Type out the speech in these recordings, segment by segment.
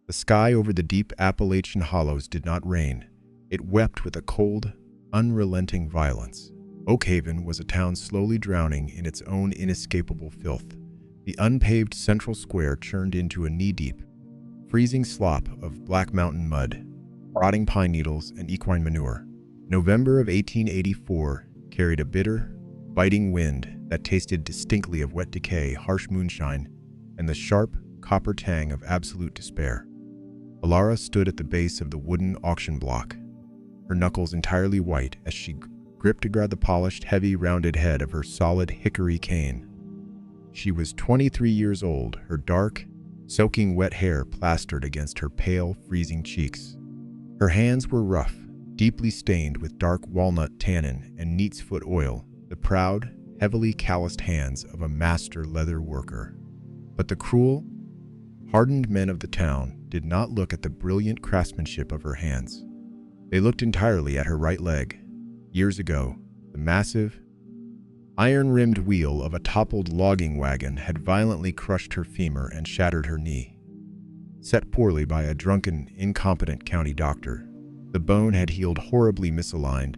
The sky over the deep Appalachian hollows did not rain. It wept with a cold, unrelenting violence. Oakhaven was a town slowly drowning in its own inescapable filth. The unpaved central square churned into a knee-deep, freezing slop of Black Mountain mud, rotting pine needles, and equine manure. November of 1884 carried a bitter, biting wind that tasted distinctly of wet decay, harsh moonshine, and the sharp copper tang of absolute despair. Alara stood at the base of the wooden auction block, her knuckles entirely white as she gripped to guard the polished, heavy, rounded head of her solid hickory cane. She was 23 years old, her dark, soaking wet hair plastered against her pale, freezing cheeks. Her hands were rough, deeply stained with dark walnut tannin and neat's foot oil, the proud, heavily calloused hands of a master leather worker. But the cruel, hardened men of the town did not look at the brilliant craftsmanship of her hands. They looked entirely at her right leg. Years ago, the massive, iron-rimmed wheel of a toppled logging wagon had violently crushed her femur and shattered her knee. Set poorly by a drunken, incompetent county doctor, the bone had healed horribly misaligned,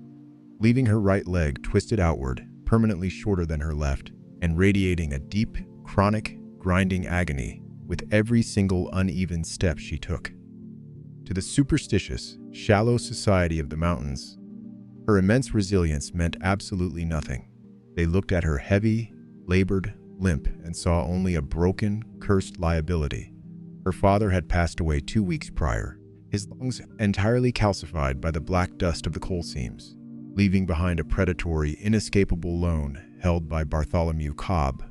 leaving her right leg twisted outward, permanently shorter than her left, and radiating a deep, chronic, grinding agony with every single uneven step she took. To the superstitious, shallow society of the mountains, her immense resilience meant absolutely nothing. They looked at her heavy, labored limp and saw only a broken, cursed liability. Her father had passed away 2 weeks prior, his lungs entirely calcified by the black dust of the coal seams, leaving behind a predatory, inescapable loan held by Bartholomew Cobb.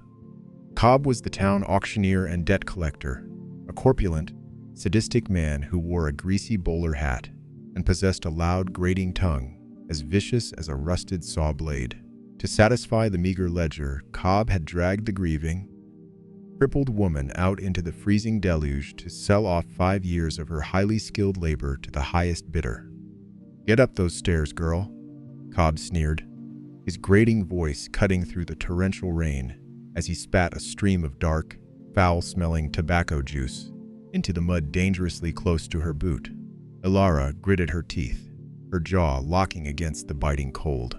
Cobb was the town auctioneer and debt collector, a corpulent, sadistic man who wore a greasy bowler hat and possessed a loud, grating tongue as vicious as a rusted saw blade. To satisfy the meager ledger, Cobb had dragged the grieving, crippled woman out into the freezing deluge to sell off 5 years of her highly skilled labor to the highest bidder. "Get up those stairs, girl," Cobb sneered, his grating voice cutting through the torrential rain as he spat a stream of dark, foul-smelling tobacco juice into the mud dangerously close to her boot. Alara gritted her teeth, her jaw locking against the biting cold.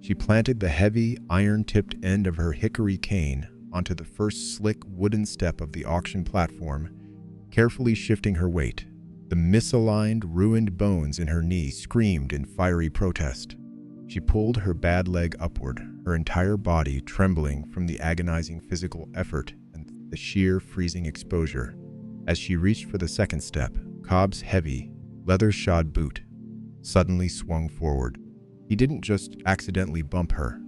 She planted the heavy, iron-tipped end of her hickory cane onto the first slick wooden step of the auction platform, carefully shifting her weight. The misaligned, ruined bones in her knee screamed in fiery protest. She pulled her bad leg upward, her entire body trembling from the agonizing physical effort and the sheer freezing exposure. As she reached for the second step, Cobb's heavy, leather-shod boot suddenly swung forward. He didn't just accidentally bump her.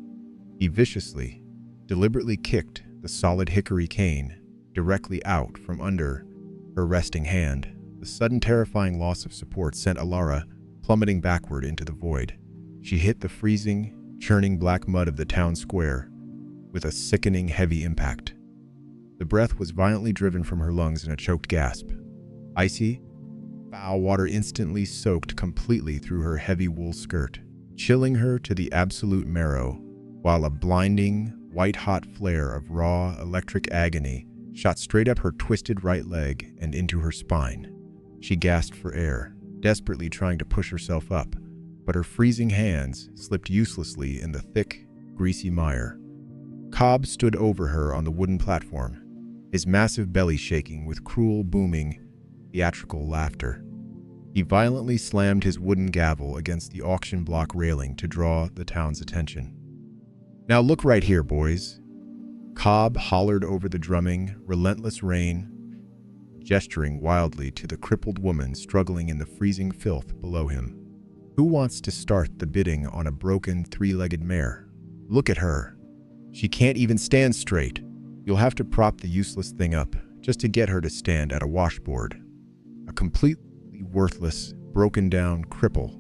He viciously, deliberately kicked the solid hickory cane directly out from under her resting hand. The sudden terrifying loss of support sent Alara plummeting backward into the void. She hit the freezing, churning black mud of the town square with a sickening heavy impact. The breath was violently driven from her lungs in a choked gasp. Icy, foul water instantly soaked completely through her heavy wool skirt, chilling her to the absolute marrow, while a blinding, white-hot flare of raw, electric agony shot straight up her twisted right leg and into her spine. She gasped for air, desperately trying to push herself up, but her freezing hands slipped uselessly in the thick, greasy mire. Cobb stood over her on the wooden platform, his massive belly shaking with cruel, booming, theatrical laughter. He violently slammed his wooden gavel against the auction block railing to draw the town's attention. "Now look right here, boys," Cobb hollered over the drumming, relentless rain, gesturing wildly to the crippled woman struggling in the freezing filth below him. "Who wants to start the bidding on a broken three-legged mare? Look at her. She can't even stand straight. You'll have to prop the useless thing up just to get her to stand at a washboard. A completely worthless, broken-down cripple."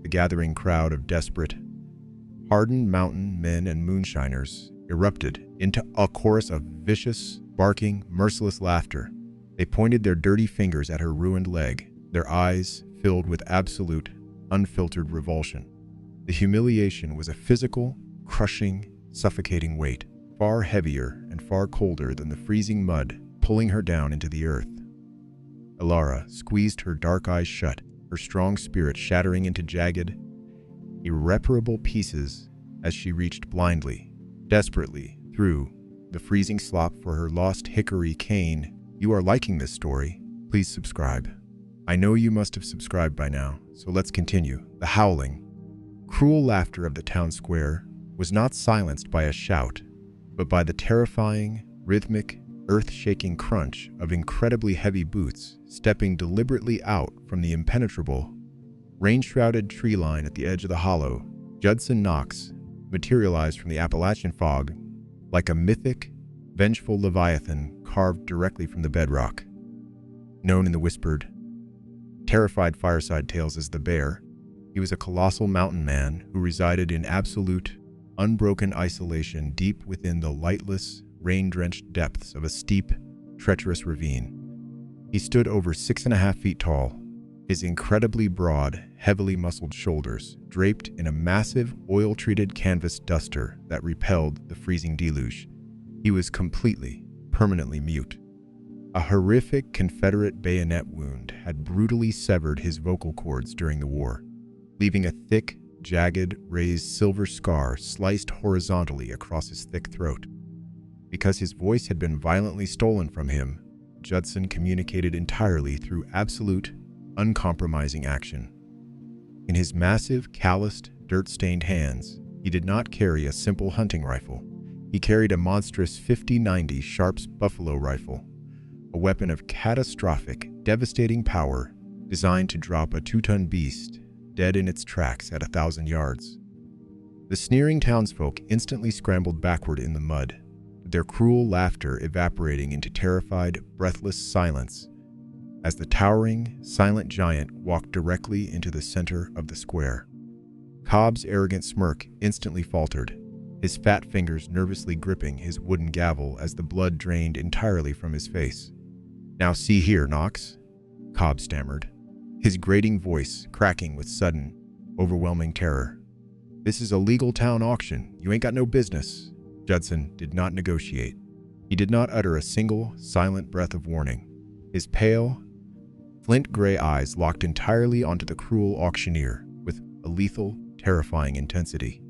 The gathering crowd of desperate, hardened mountain men and moonshiners erupted into a chorus of vicious, barking, merciless laughter. They pointed their dirty fingers at her ruined leg, their eyes filled with absolute, unfiltered revulsion. The humiliation was a physical, crushing, suffocating weight, far heavier and far colder than the freezing mud pulling her down into the earth. Alara squeezed her dark eyes shut, her strong spirit shattering into jagged, irreparable pieces as she reached blindly, desperately, through the freezing slop for her lost hickory cane. You are liking this story? Please subscribe. I know you must have subscribed by now, so let's continue. The howling, cruel laughter of the town square was not silenced by a shout, but by the terrifying, rhythmic, earth-shaking crunch of incredibly heavy boots stepping deliberately out from the impenetrable, rain-shrouded tree line at the edge of the hollow. Judson Knox materialized from the Appalachian fog like a mythic, vengeful leviathan carved directly from the bedrock. Known in the whispered, terrified fireside tales as the Bear, he was a colossal mountain man who resided in absolute, unbroken isolation deep within the lightless, rain-drenched depths of a steep, treacherous ravine. He stood over 6.5 feet tall, his incredibly broad, heavily muscled shoulders draped in a massive, oil-treated canvas duster that repelled the freezing deluge. He was completely, permanently mute. A horrific Confederate bayonet wound had brutally severed his vocal cords during the war, leaving a thick, jagged, raised silver scar sliced horizontally across his thick throat. Because his voice had been violently stolen from him, Judson communicated entirely through absolute, uncompromising action. In his massive, calloused, dirt-stained hands, he did not carry a simple hunting rifle. He carried a monstrous 50-90 Sharps buffalo rifle, a weapon of catastrophic, devastating power designed to drop a 2-ton beast dead in its tracks at 1,000 yards. The sneering townsfolk instantly scrambled backward in the mud, their cruel laughter evaporating into terrified, breathless silence as the towering, silent giant walked directly into the center of the square. Cobb's arrogant smirk instantly faltered, his fat fingers nervously gripping his wooden gavel as the blood drained entirely from his face. "Now see here, Knox," Cobb stammered, his grating voice cracking with sudden, overwhelming terror. "This is a legal town auction. You ain't got no business." Judson did not negotiate. He did not utter a single, silent breath of warning. His pale, flint-gray eyes locked entirely onto the cruel auctioneer with a lethal, terrifying intensity.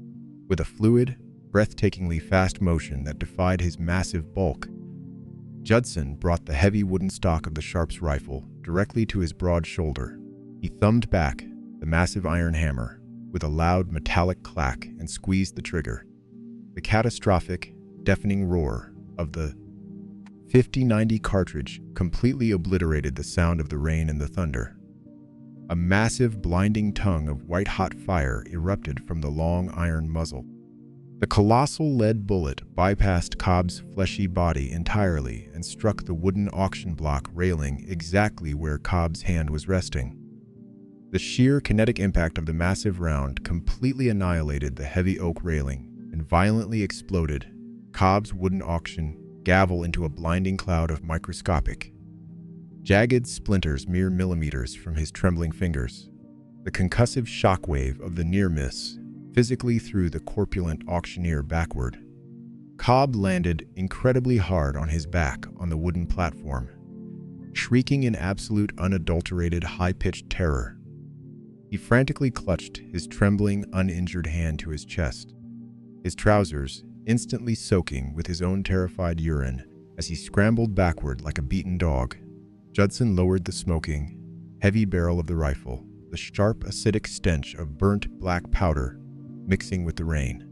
With a fluid, breathtakingly fast motion that defied his massive bulk, Judson brought the heavy wooden stock of the Sharps rifle directly to his broad shoulder. He thumbed back the massive iron hammer with a loud metallic clack and squeezed the trigger. The catastrophic, deafening roar of the 50-90 cartridge completely obliterated the sound of the rain and the thunder. A massive, blinding tongue of white-hot fire erupted from the long iron muzzle. The colossal lead bullet bypassed Cobb's fleshy body entirely and struck the wooden auction block railing exactly where Cobb's hand was resting. The sheer kinetic impact of the massive round completely annihilated the heavy oak railing and violently exploded Cobb's wooden auction gavel into a blinding cloud of microscopic, jagged splinters mere millimeters from his trembling fingers. The concussive shockwave of the near miss physically threw the corpulent auctioneer backward. Cobb landed incredibly hard on his back on the wooden platform, shrieking in absolute unadulterated high-pitched terror. He frantically clutched his trembling, uninjured hand to his chest, his trousers instantly soaking with his own terrified urine as he scrambled backward like a beaten dog. Judson lowered the smoking, heavy barrel of the rifle, the sharp, acidic stench of burnt black powder mixing with the rain.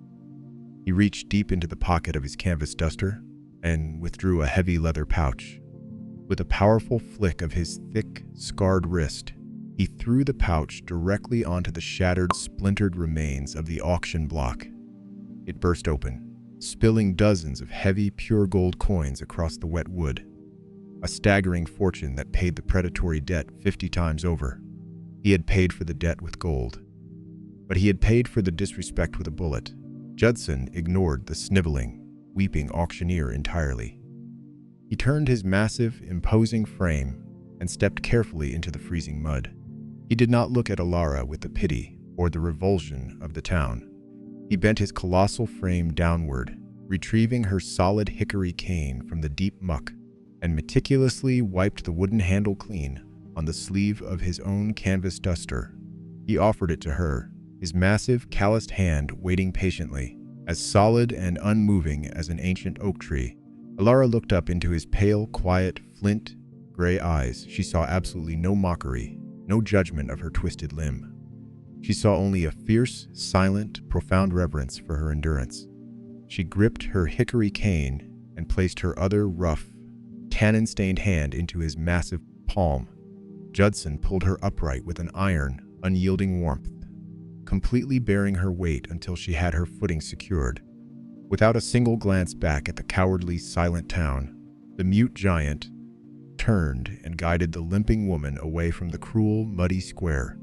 He reached deep into the pocket of his canvas duster and withdrew a heavy leather pouch. With a powerful flick of his thick, scarred wrist, he threw the pouch directly onto the shattered, splintered remains of the auction block. It burst open, spilling dozens of heavy, pure gold coins across the wet wood. A staggering fortune that paid the predatory debt 50 times over. He had paid for the debt with gold, but he had paid for the disrespect with a bullet. Judson ignored the sniveling, weeping auctioneer entirely. He turned his massive, imposing frame and stepped carefully into the freezing mud. He did not look at Alara with the pity or the revulsion of the town. He bent his colossal frame downward, retrieving her solid hickory cane from the deep muck, and meticulously wiped the wooden handle clean on the sleeve of his own canvas duster. He offered it to her, his massive, calloused hand waiting patiently, as solid and unmoving as an ancient oak tree. Alara looked up into his pale, quiet, flint gray eyes. She saw absolutely no mockery, no judgment of her twisted limb. She saw only a fierce, silent, profound reverence for her endurance. She gripped her hickory cane and placed her other rough, tannin-stained hand into his massive palm. Judson pulled her upright with an iron, unyielding warmth, completely bearing her weight until she had her footing secured. Without a single glance back at the cowardly, silent town, the mute giant turned and guided the limping woman away from the cruel, muddy square,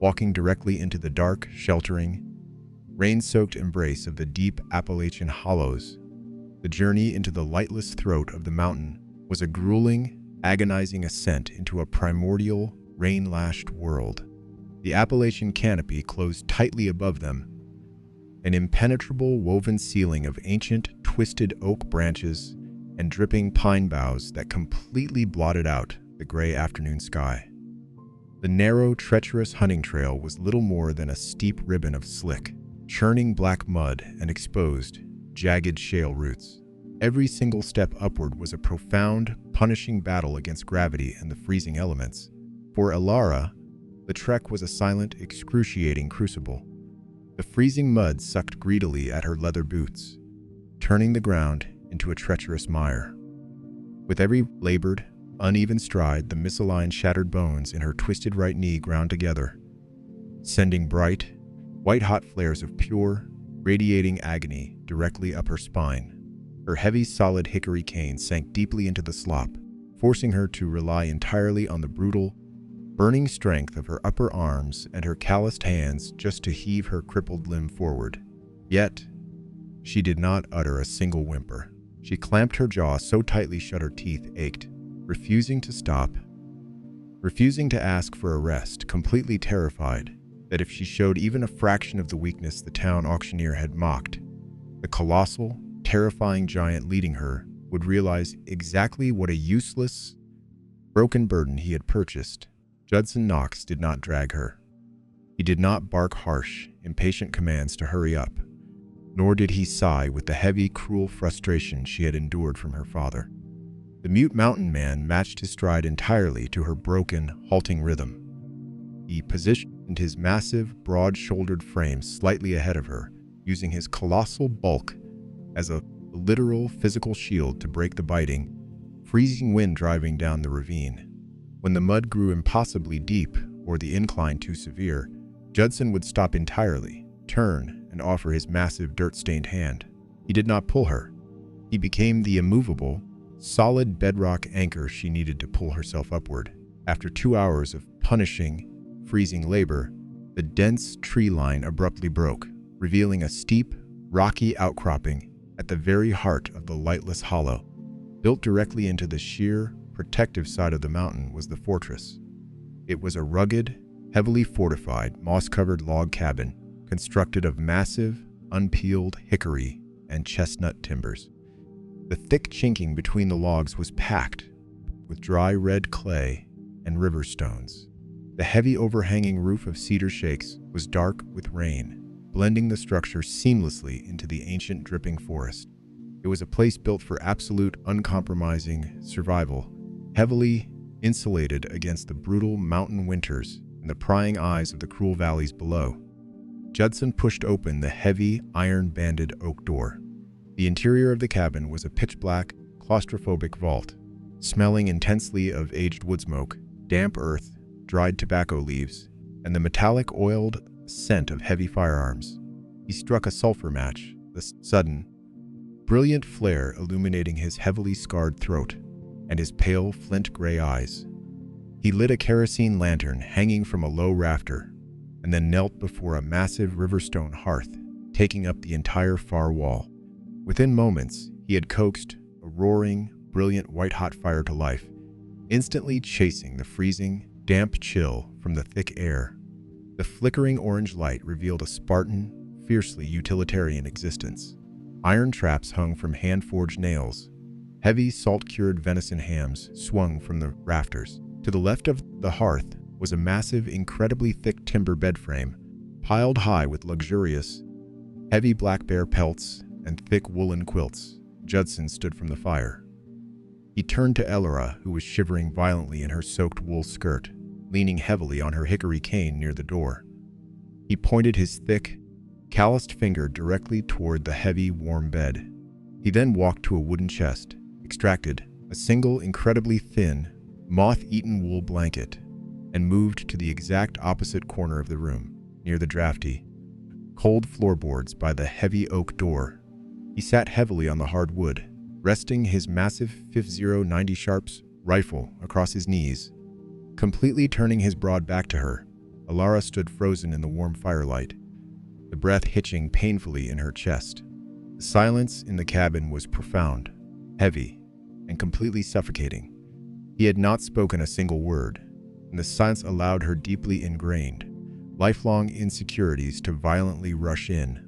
walking directly into the dark, sheltering, rain-soaked embrace of the deep Appalachian hollows. The journey into the lightless throat of the mountain was a grueling, agonizing ascent into a primordial, rain-lashed world. The Appalachian canopy closed tightly above them, an impenetrable woven ceiling of ancient, twisted oak branches and dripping pine boughs that completely blotted out the gray afternoon sky. The narrow, treacherous hunting trail was little more than a steep ribbon of slick, churning black mud and exposed, jagged shale roots. Every single step upward was a profound, punishing battle against gravity and the freezing elements. For Alara, the trek was a silent, excruciating crucible. The freezing mud sucked greedily at her leather boots, turning the ground into a treacherous mire. With every labored, uneven stride, the misaligned, shattered bones in her twisted right knee ground together, sending bright, white-hot flares of pure, radiating agony directly up her spine. Her heavy, solid hickory cane sank deeply into the slop, forcing her to rely entirely on the brutal, burning strength of her upper arms and her calloused hands just to heave her crippled limb forward. Yet, she did not utter a single whimper. She clamped her jaw so tightly shut her teeth ached, refusing to stop, refusing to ask for a rest, completely terrified that if she showed even a fraction of the weakness the town auctioneer had mocked, the colossal, terrifying giant leading her would realize exactly what a useless, broken burden he had purchased. Judson Knox did not drag her. He did not bark harsh, impatient commands to hurry up, nor did he sigh with the heavy, cruel frustration she had endured from her father. The mute mountain man matched his stride entirely to her broken, halting rhythm. He positioned his massive, broad-shouldered frame slightly ahead of her, using his colossal bulk as a literal physical shield to break the biting, freezing wind driving down the ravine. When the mud grew impossibly deep or the incline too severe, Judson would stop entirely, turn, and offer his massive dirt-stained hand. He did not pull her. He became the immovable, solid bedrock anchor she needed to pull herself upward. After 2 hours of punishing, freezing labor, the dense tree line abruptly broke, revealing a steep, rocky outcropping at the very heart of the lightless hollow. Built directly into the sheer, protective side of the mountain was the fortress. It was a rugged, heavily fortified, moss-covered log cabin constructed of massive, unpeeled hickory and chestnut timbers. The thick chinking between the logs was packed with dry red clay and river stones. The heavy overhanging roof of cedar shakes was dark with rain, blending the structure seamlessly into the ancient dripping forest. It was a place built for absolute, uncompromising survival, heavily insulated against the brutal mountain winters and the prying eyes of the cruel valleys below. Judson pushed open the heavy, iron-banded oak door. The interior of the cabin was a pitch-black, claustrophobic vault, smelling intensely of aged wood smoke, damp earth, dried tobacco leaves, and the metallic oiled scent of heavy firearms. He struck a sulfur match, the sudden, brilliant flare illuminating his heavily scarred throat and his pale, flint-gray eyes. He lit a kerosene lantern hanging from a low rafter, and then knelt before a massive riverstone hearth, taking up the entire far wall. Within moments, he had coaxed a roaring, brilliant white-hot fire to life, instantly chasing the freezing, damp chill from the thick air. The flickering orange light revealed a Spartan, fiercely utilitarian existence. Iron traps hung from hand-forged nails. Heavy, salt-cured venison hams swung from the rafters. To the left of the hearth was a massive, incredibly thick timber bed frame, piled high with luxurious, heavy black bear pelts and thick woolen quilts. Judson stood from the fire. He turned to Elora, who was shivering violently in her soaked wool skirt, leaning heavily on her hickory cane near the door. He pointed his thick, calloused finger directly toward the heavy, warm bed. He then walked to a wooden chest, extracted a single, incredibly thin, moth-eaten wool blanket, and moved to the exact opposite corner of the room, near the drafty, cold floorboards by the heavy oak door. He sat heavily on the hard wood, resting his massive 50-90 Sharps rifle across his knees. Completely turning his broad back to her, Elara stood frozen in the warm firelight, the breath hitching painfully in her chest. The silence in the cabin was profound, heavy, and completely suffocating. He had not spoken a single word, and the silence allowed her deeply ingrained, lifelong insecurities to violently rush in.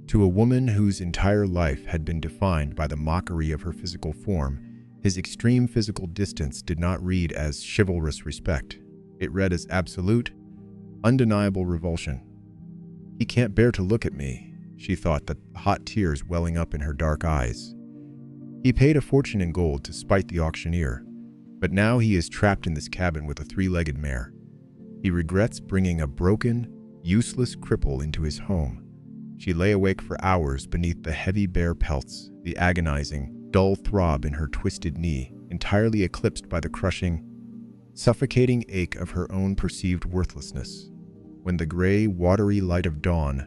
To a woman whose entire life had been defined by the mockery of her physical form, his extreme physical distance did not read as chivalrous respect. It read as absolute, undeniable revulsion. "He can't bear to look at me," she thought, the hot tears welling up in her dark eyes. "He paid a fortune in gold to spite the auctioneer, but now he is trapped in this cabin with a three-legged mare. He regrets bringing a broken, useless cripple into his home." She lay awake for hours beneath the heavy bear pelts, the agonizing, dull throb in her twisted knee, entirely eclipsed by the crushing, suffocating ache of her own perceived worthlessness. When the gray, watery light of dawn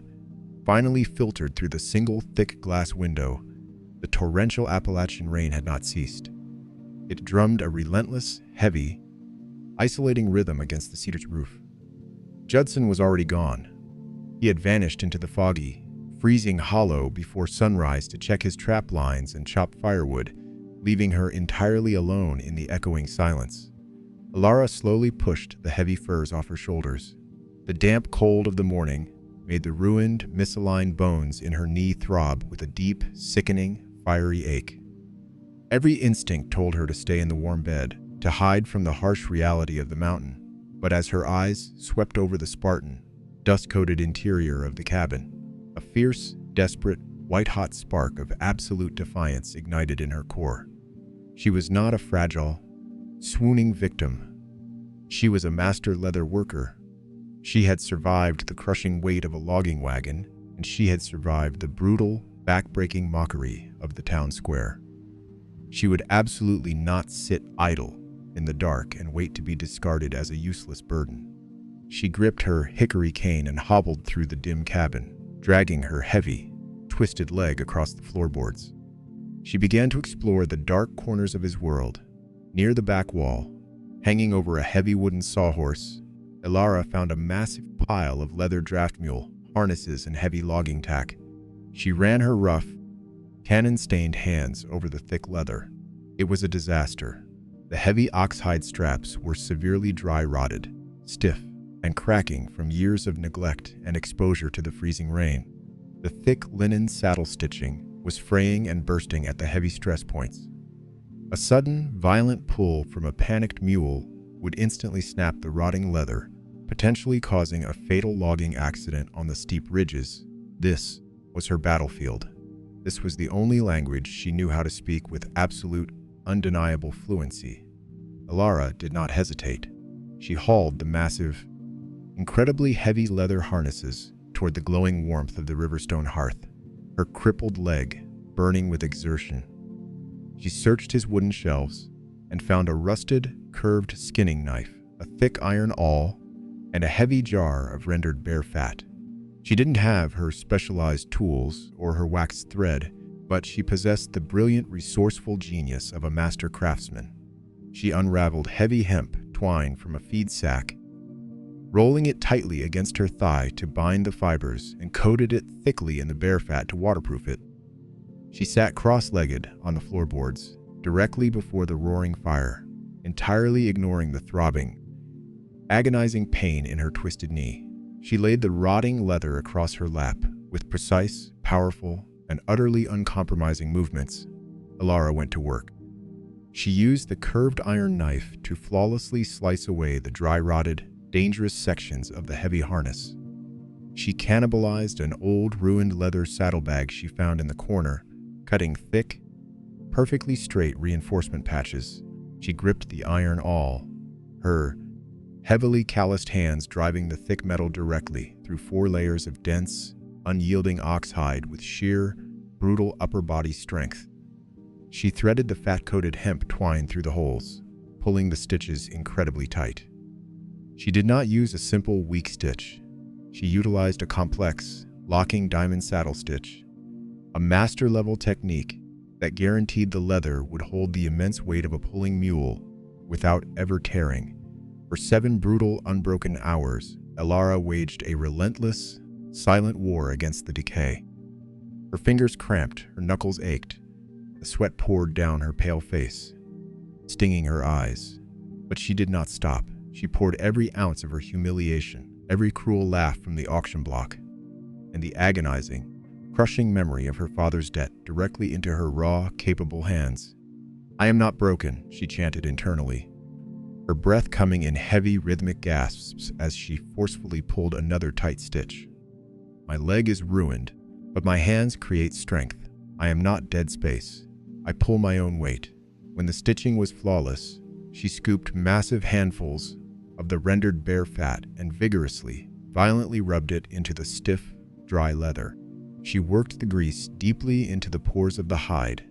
finally filtered through the single thick glass window, the torrential Appalachian rain had not ceased. It drummed a relentless, heavy, isolating rhythm against the cedar's roof. Judson was already gone. He had vanished into the foggy, freezing hollow before sunrise to check his trap lines and chop firewood, leaving her entirely alone in the echoing silence. Elara slowly pushed the heavy furs off her shoulders. The damp cold of the morning made the ruined, misaligned bones in her knee throb with a deep, sickening, fiery ache. Every instinct told her to stay in the warm bed, to hide from the harsh reality of the mountain. But as her eyes swept over the Spartan, dust-coated interior of the cabin, a fierce, desperate, white-hot spark of absolute defiance ignited in her core. She was not a fragile, swooning victim. She was a master leather worker. She had survived the crushing weight of a logging wagon, and she had survived the brutal, back-breaking mockery of the town square. She would absolutely not sit idle in the dark and wait to be discarded as a useless burden. She gripped her hickory cane and hobbled through the dim cabin, dragging her heavy, twisted leg across the floorboards. She began to explore the dark corners of his world. Near the back wall, hanging over a heavy wooden sawhorse, Elara found a massive pile of leather draft mule, harnesses, and heavy logging tack. She ran her rough, cannon-stained hands over the thick leather. It was a disaster. The heavy oxhide straps were severely dry-rotted, stiff, and cracking from years of neglect and exposure to the freezing rain. The thick linen saddle stitching was fraying and bursting at the heavy stress points. A sudden, violent pull from a panicked mule would instantly snap the rotting leather, potentially causing a fatal logging accident on the steep ridges. This was her battlefield. This was the only language she knew how to speak with absolute, undeniable fluency. Elara did not hesitate. She hauled the massive, incredibly heavy leather harnesses toward the glowing warmth of the Riverstone hearth, her crippled leg burning with exertion. She searched his wooden shelves and found a rusted, curved skinning knife, a thick iron awl, and a heavy jar of rendered bear fat. She didn't have her specialized tools or her waxed thread, but she possessed the brilliant, resourceful genius of a master craftsman. She unraveled heavy hemp twine from a feed sack, rolling it tightly against her thigh to bind the fibers, and coated it thickly in the bear fat to waterproof it. She sat cross-legged on the floorboards, directly before the roaring fire, entirely ignoring the throbbing, agonizing pain in her twisted knee. She laid the rotting leather across her lap with precise, powerful, and utterly uncompromising movements. Elara went to work. She used the curved iron knife to flawlessly slice away the dry-rotted, dangerous sections of the heavy harness. She cannibalized an old, ruined leather saddlebag she found in the corner, cutting thick, perfectly straight reinforcement patches. She gripped the iron awl, her heavily calloused hands driving the thick metal directly through 4 layers of dense, unyielding ox hide with sheer, brutal upper body strength. She threaded the fat-coated hemp twine through the holes, pulling the stitches incredibly tight. She did not use a simple, weak stitch. She utilized a complex, locking diamond saddle stitch, a master-level technique that guaranteed the leather would hold the immense weight of a pulling mule without ever tearing. For 7 brutal, unbroken hours, Elara waged a relentless, silent war against the decay. Her fingers cramped, her knuckles ached, the sweat poured down her pale face, stinging her eyes. But she did not stop. She poured every ounce of her humiliation, every cruel laugh from the auction block, and the agonizing, crushing memory of her father's debt directly into her raw, capable hands. "I am not broken," she chanted internally, her breath coming in heavy, rhythmic gasps as she forcefully pulled another tight stitch. "My leg is ruined, but my hands create strength. I am not dead space. I pull my own weight." When the stitching was flawless, she scooped massive handfuls of the rendered bare fat and vigorously, violently rubbed it into the stiff, dry leather. She worked the grease deeply into the pores of the hide,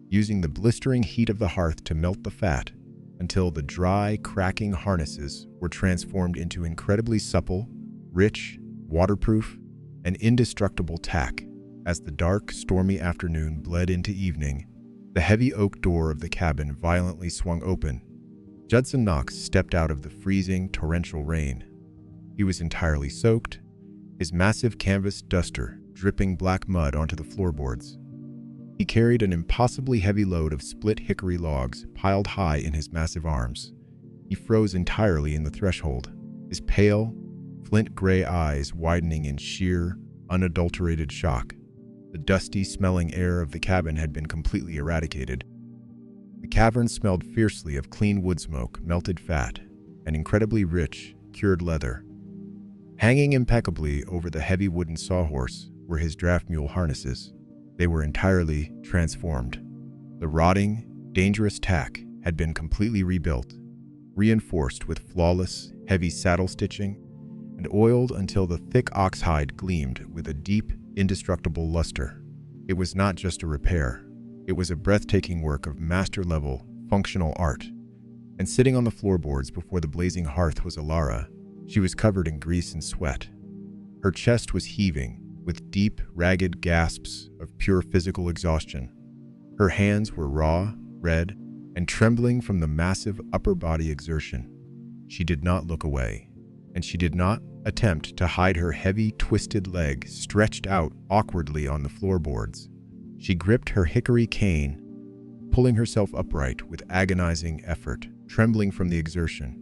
using the blistering heat of the hearth to melt the fat until the dry, cracking harnesses were transformed into incredibly supple, rich, waterproof, and indestructible tack. As the dark, stormy afternoon bled into evening, the heavy oak door of the cabin violently swung open. Judson Knox stepped out of the freezing, torrential rain. He was entirely soaked, his massive canvas duster dripping black mud onto the floorboards. He carried an impossibly heavy load of split hickory logs piled high in his massive arms. He froze entirely in the threshold, his pale, flint-gray eyes widening in sheer, unadulterated shock. The dusty-smelling air of the cabin had been completely eradicated. The cavern smelled fiercely of clean wood smoke, melted fat, and incredibly rich, cured leather. Hanging impeccably over the heavy wooden sawhorse were his draft mule harnesses. They were entirely transformed. The rotting, dangerous tack had been completely rebuilt, reinforced with flawless, heavy saddle stitching, and oiled until the thick ox hide gleamed with a deep, indestructible luster. It was not just a repair. It was a breathtaking work of master-level, functional art. And sitting on the floorboards before the blazing hearth was Elara. She was covered in grease and sweat. Her chest was heaving, with deep, ragged gasps of pure physical exhaustion. Her hands were raw, red, and trembling from the massive upper body exertion. She did not look away, and she did not attempt to hide her heavy, twisted leg stretched out awkwardly on the floorboards. She gripped her hickory cane, pulling herself upright with agonizing effort, trembling from the exertion,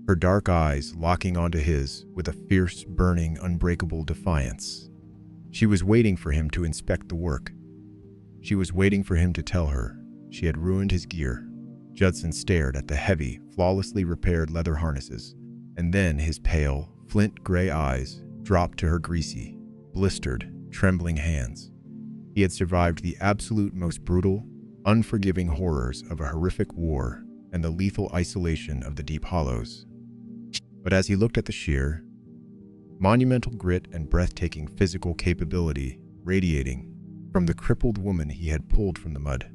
her dark eyes locking onto his with a fierce, burning, unbreakable defiance. She was waiting for him to inspect the work. She was waiting for him to tell her she had ruined his gear. Judson stared at the heavy, flawlessly repaired leather harnesses, and then his pale, flint-gray eyes dropped to her greasy, blistered, trembling hands. He had survived the absolute most brutal, unforgiving horrors of a horrific war and the lethal isolation of the deep hollows. But as he looked at the sheer, monumental grit and breathtaking physical capability radiating from the crippled woman he had pulled from the mud,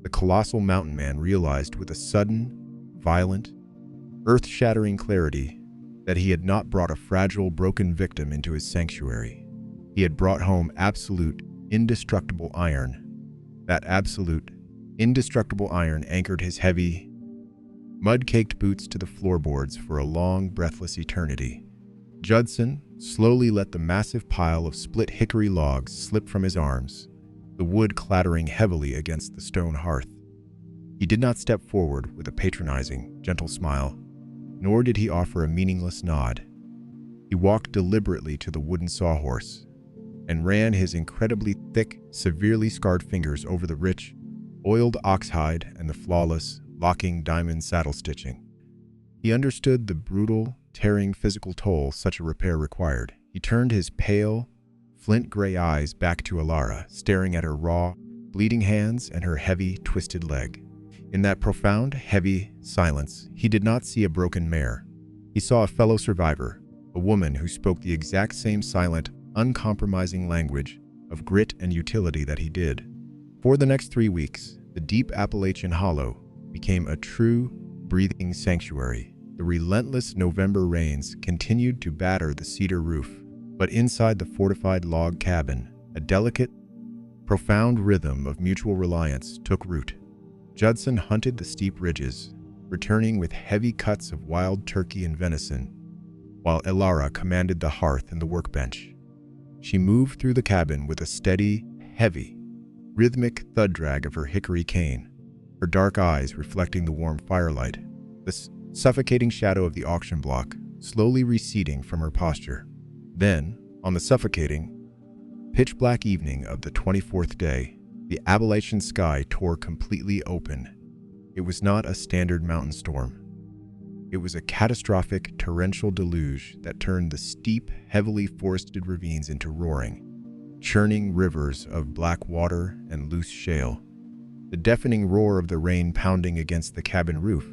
the colossal mountain man realized with a sudden, violent, earth-shattering clarity that he had not brought a fragile, broken victim into his sanctuary. He had brought home absolute, indestructible iron. That absolute, indestructible iron anchored his heavy, mud-caked boots to the floorboards for a long, breathless eternity. Judson slowly let the massive pile of split hickory logs slip from his arms, the wood clattering heavily against the stone hearth. He did not step forward with a patronizing, gentle smile, nor did he offer a meaningless nod. He walked deliberately to the wooden sawhorse and ran his incredibly thick, severely scarred fingers over the rich, oiled oxhide, and the flawless, locking diamond saddle stitching. He understood the brutal, tearing physical toll such a repair required. He turned his pale, flint-gray eyes back to Alara, staring at her raw, bleeding hands and her heavy, twisted leg. In that profound, heavy silence, he did not see a broken mare. He saw a fellow survivor, a woman who spoke the exact same silent, uncompromising language of grit and utility that he did. For the next 3 weeks, the deep Appalachian Hollow became a true, breathing sanctuary. The relentless November rains continued to batter the cedar roof, but inside the fortified log cabin, a delicate, profound rhythm of mutual reliance took root. Judson hunted the steep ridges, returning with heavy cuts of wild turkey and venison, while Alara commanded the hearth and the workbench. She moved through the cabin with a steady, heavy, rhythmic thud drag of her hickory cane, her dark eyes reflecting the warm firelight, the suffocating shadow of the auction block slowly receding from her posture. Then, on the suffocating, pitch-black evening of the 24th day, the Appalachian sky tore completely open. It was not a standard mountain storm. It was a catastrophic torrential deluge that turned the steep, heavily forested ravines into roaring, churning rivers of black water and loose shale. The deafening roar of the rain pounding against the cabin roof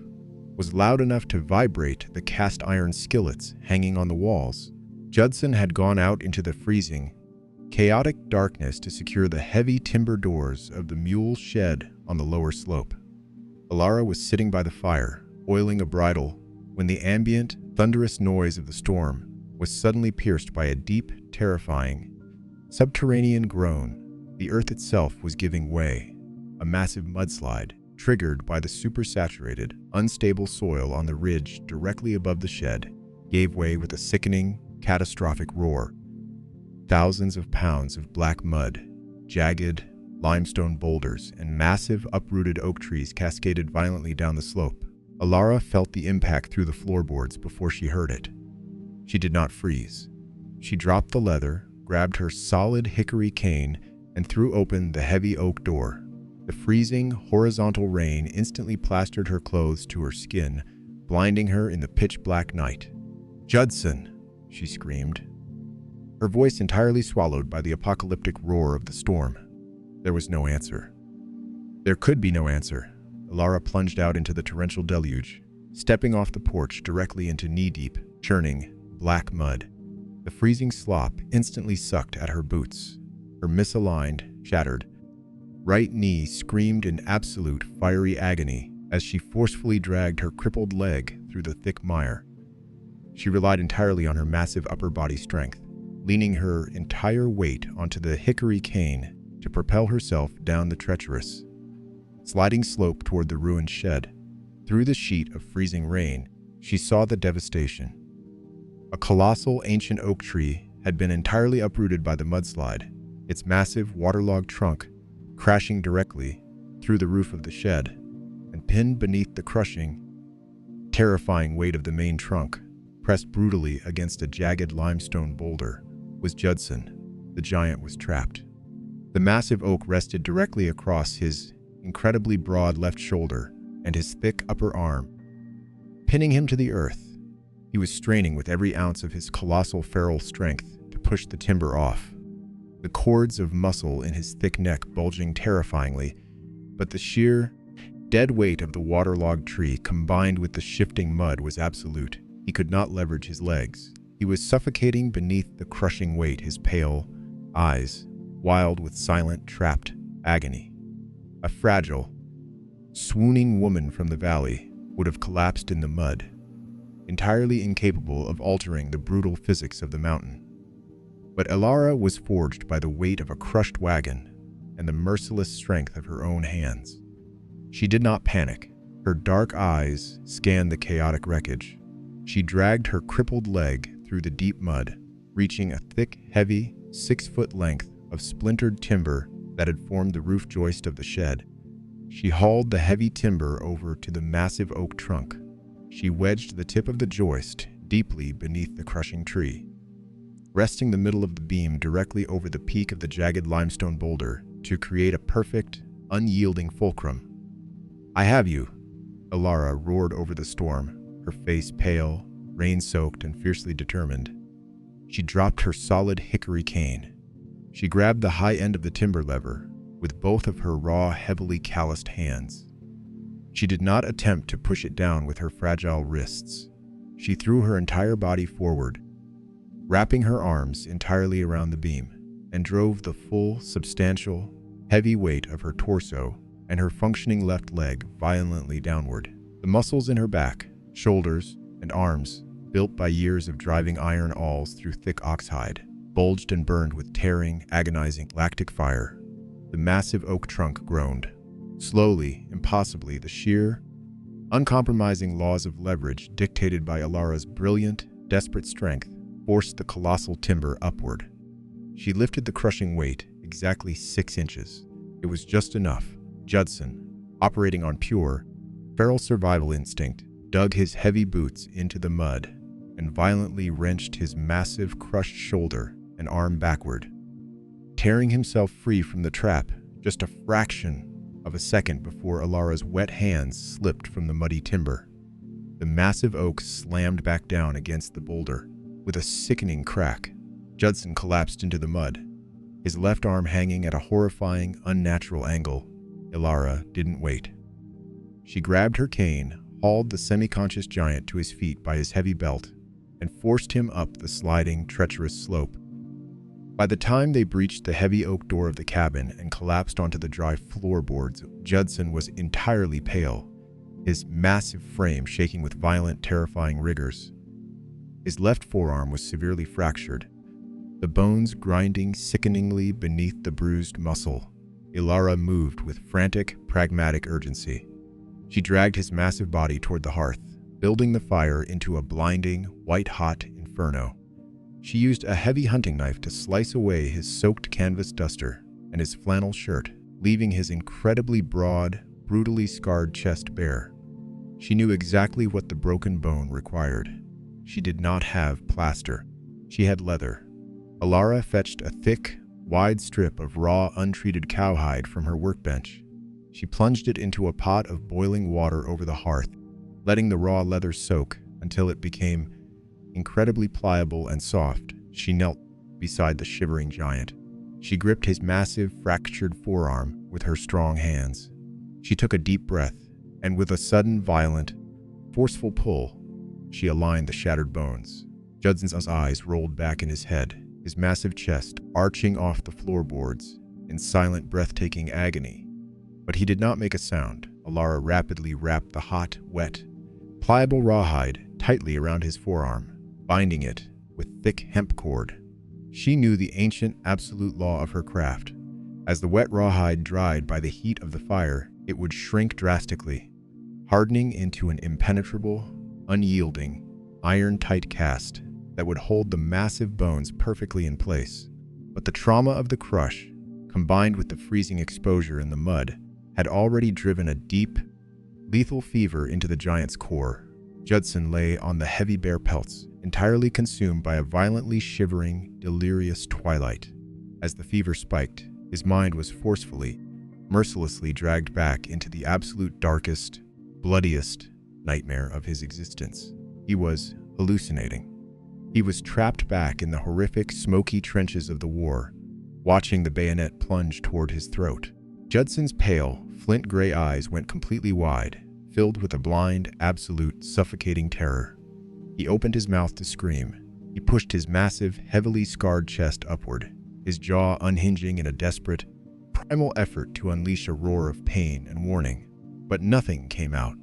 was loud enough to vibrate the cast iron skillets hanging on the walls. Judson had gone out into the freezing, chaotic darkness to secure the heavy timber doors of the mule shed on the lower slope. Alara was sitting by the fire, oiling a bridle, when the ambient, thunderous noise of the storm was suddenly pierced by a deep, terrifying, subterranean groan. The earth itself was giving way. A massive mudslide, triggered by the supersaturated, unstable soil on the ridge directly above the shed, gave way with a sickening, catastrophic roar. Thousands of pounds of black mud, jagged limestone boulders, and massive uprooted oak trees cascaded violently down the slope. Alara felt the impact through the floorboards before she heard it. She did not freeze. She dropped the leather, grabbed her solid hickory cane, and threw open the heavy oak door. The freezing, horizontal rain instantly plastered her clothes to her skin, blinding her in the pitch-black night. "Judson!" she screamed, her voice entirely swallowed by the apocalyptic roar of the storm. There was no answer. There could be no answer. Alara plunged out into the torrential deluge, stepping off the porch directly into knee-deep, churning, black mud. The freezing slop instantly sucked at her boots. Her misaligned, shattered, right knee screamed in absolute fiery agony as she forcefully dragged her crippled leg through the thick mire. She relied entirely on her massive upper body strength, leaning her entire weight onto the hickory cane to propel herself down the treacherous, sliding slope toward the ruined shed. Through the sheet of freezing rain, she saw the devastation. A colossal ancient oak tree had been entirely uprooted by the mudslide, its massive waterlogged trunk crashing directly through the roof of the shed, and pinned beneath the crushing, terrifying weight of the main trunk, pressed brutally against a jagged limestone boulder, was Judson. The giant was trapped. The massive oak rested directly across his incredibly broad left shoulder and his thick upper arm, pinning him to the earth. He was straining with every ounce of his colossal feral strength to push the timber off, the cords of muscle in his thick neck bulging terrifyingly, but the sheer, dead weight of the waterlogged tree combined with the shifting mud was absolute. He could not leverage his legs. He was suffocating beneath the crushing weight, his pale eyes wild with silent, trapped agony. A fragile, swooning woman from the valley would have collapsed in the mud, entirely incapable of altering the brutal physics of the mountain. But Alara was forged by the weight of a crushed wagon and the merciless strength of her own hands. She did not panic. Her dark eyes scanned the chaotic wreckage. She dragged her crippled leg through the deep mud, reaching a thick, heavy, 6-foot length of splintered timber that had formed the roof joist of the shed. She hauled the heavy timber over to the massive oak trunk. She wedged the tip of the joist deeply beneath the crushing tree, resting the middle of the beam directly over the peak of the jagged limestone boulder to create a perfect, unyielding fulcrum. "I have you," Alara roared over the storm, her face pale, rain-soaked, and fiercely determined. She dropped her solid hickory cane. She grabbed the high end of the timber lever with both of her raw, heavily calloused hands. She did not attempt to push it down with her fragile wrists. She threw her entire body forward, wrapping her arms entirely around the beam, and drove the full, substantial, heavy weight of her torso and her functioning left leg violently downward. The muscles in her back, shoulders, and arms, built by years of driving iron awls through thick oxhide, bulged and burned with tearing, agonizing lactic fire. The massive oak trunk groaned. Slowly, impossibly, the sheer, uncompromising laws of leverage dictated by Alara's brilliant, desperate strength forced the colossal timber upward. She lifted the crushing weight exactly 6 inches. It was just enough. Judson, operating on pure, feral survival instinct, dug his heavy boots into the mud and violently wrenched his massive, crushed shoulder and arm backward, tearing himself free from the trap just a fraction of a second before Alara's wet hands slipped from the muddy timber. The massive oak slammed back down against the boulder. With a sickening crack, Judson collapsed into the mud, his left arm hanging at a horrifying, unnatural angle. Alara didn't wait. She grabbed her cane, hauled the semi-conscious giant to his feet by his heavy belt, and forced him up the sliding, treacherous slope. By the time they breached the heavy oak door of the cabin and collapsed onto the dry floorboards, Judson was entirely pale, his massive frame shaking with violent, terrifying rigors. His left forearm was severely fractured, the bones grinding sickeningly beneath the bruised muscle. Alara moved with frantic, pragmatic urgency. She dragged his massive body toward the hearth, building the fire into a blinding, white-hot inferno. She used a heavy hunting knife to slice away his soaked canvas duster and his flannel shirt, leaving his incredibly broad, brutally scarred chest bare. She knew exactly what the broken bone required. She did not have plaster. She had leather. Alara fetched a thick, wide strip of raw, untreated cowhide from her workbench. She plunged it into a pot of boiling water over the hearth, letting the raw leather soak until it became incredibly pliable and soft. She knelt beside the shivering giant. She gripped his massive, fractured forearm with her strong hands. She took a deep breath, and with a sudden, violent, forceful pull, she aligned the shattered bones. Judson's eyes rolled back in his head, his massive chest arching off the floorboards in silent, breathtaking agony. But he did not make a sound. Alara rapidly wrapped the hot, wet, pliable rawhide tightly around his forearm, binding it with thick hemp cord. She knew the ancient, absolute law of her craft. As the wet rawhide dried by the heat of the fire, it would shrink drastically, hardening into an impenetrable, unyielding, iron-tight cast that would hold the massive bones perfectly in place. But the trauma of the crush, combined with the freezing exposure in the mud, had already driven a deep, lethal fever into the giant's core. Judson lay on the heavy bare pelts, entirely consumed by a violently shivering, delirious twilight. As the fever spiked, his mind was forcefully, mercilessly dragged back into the absolute darkest, bloodiest nightmare of his existence. He was hallucinating. He was trapped back in the horrific, smoky trenches of the war, watching the bayonet plunge toward his throat. Judson's pale, flint-gray eyes went completely wide, filled with a blind, absolute, suffocating terror. He opened his mouth to scream. He pushed his massive, heavily scarred chest upward, his jaw unhinging in a desperate, primal effort to unleash a roar of pain and warning. But nothing came out.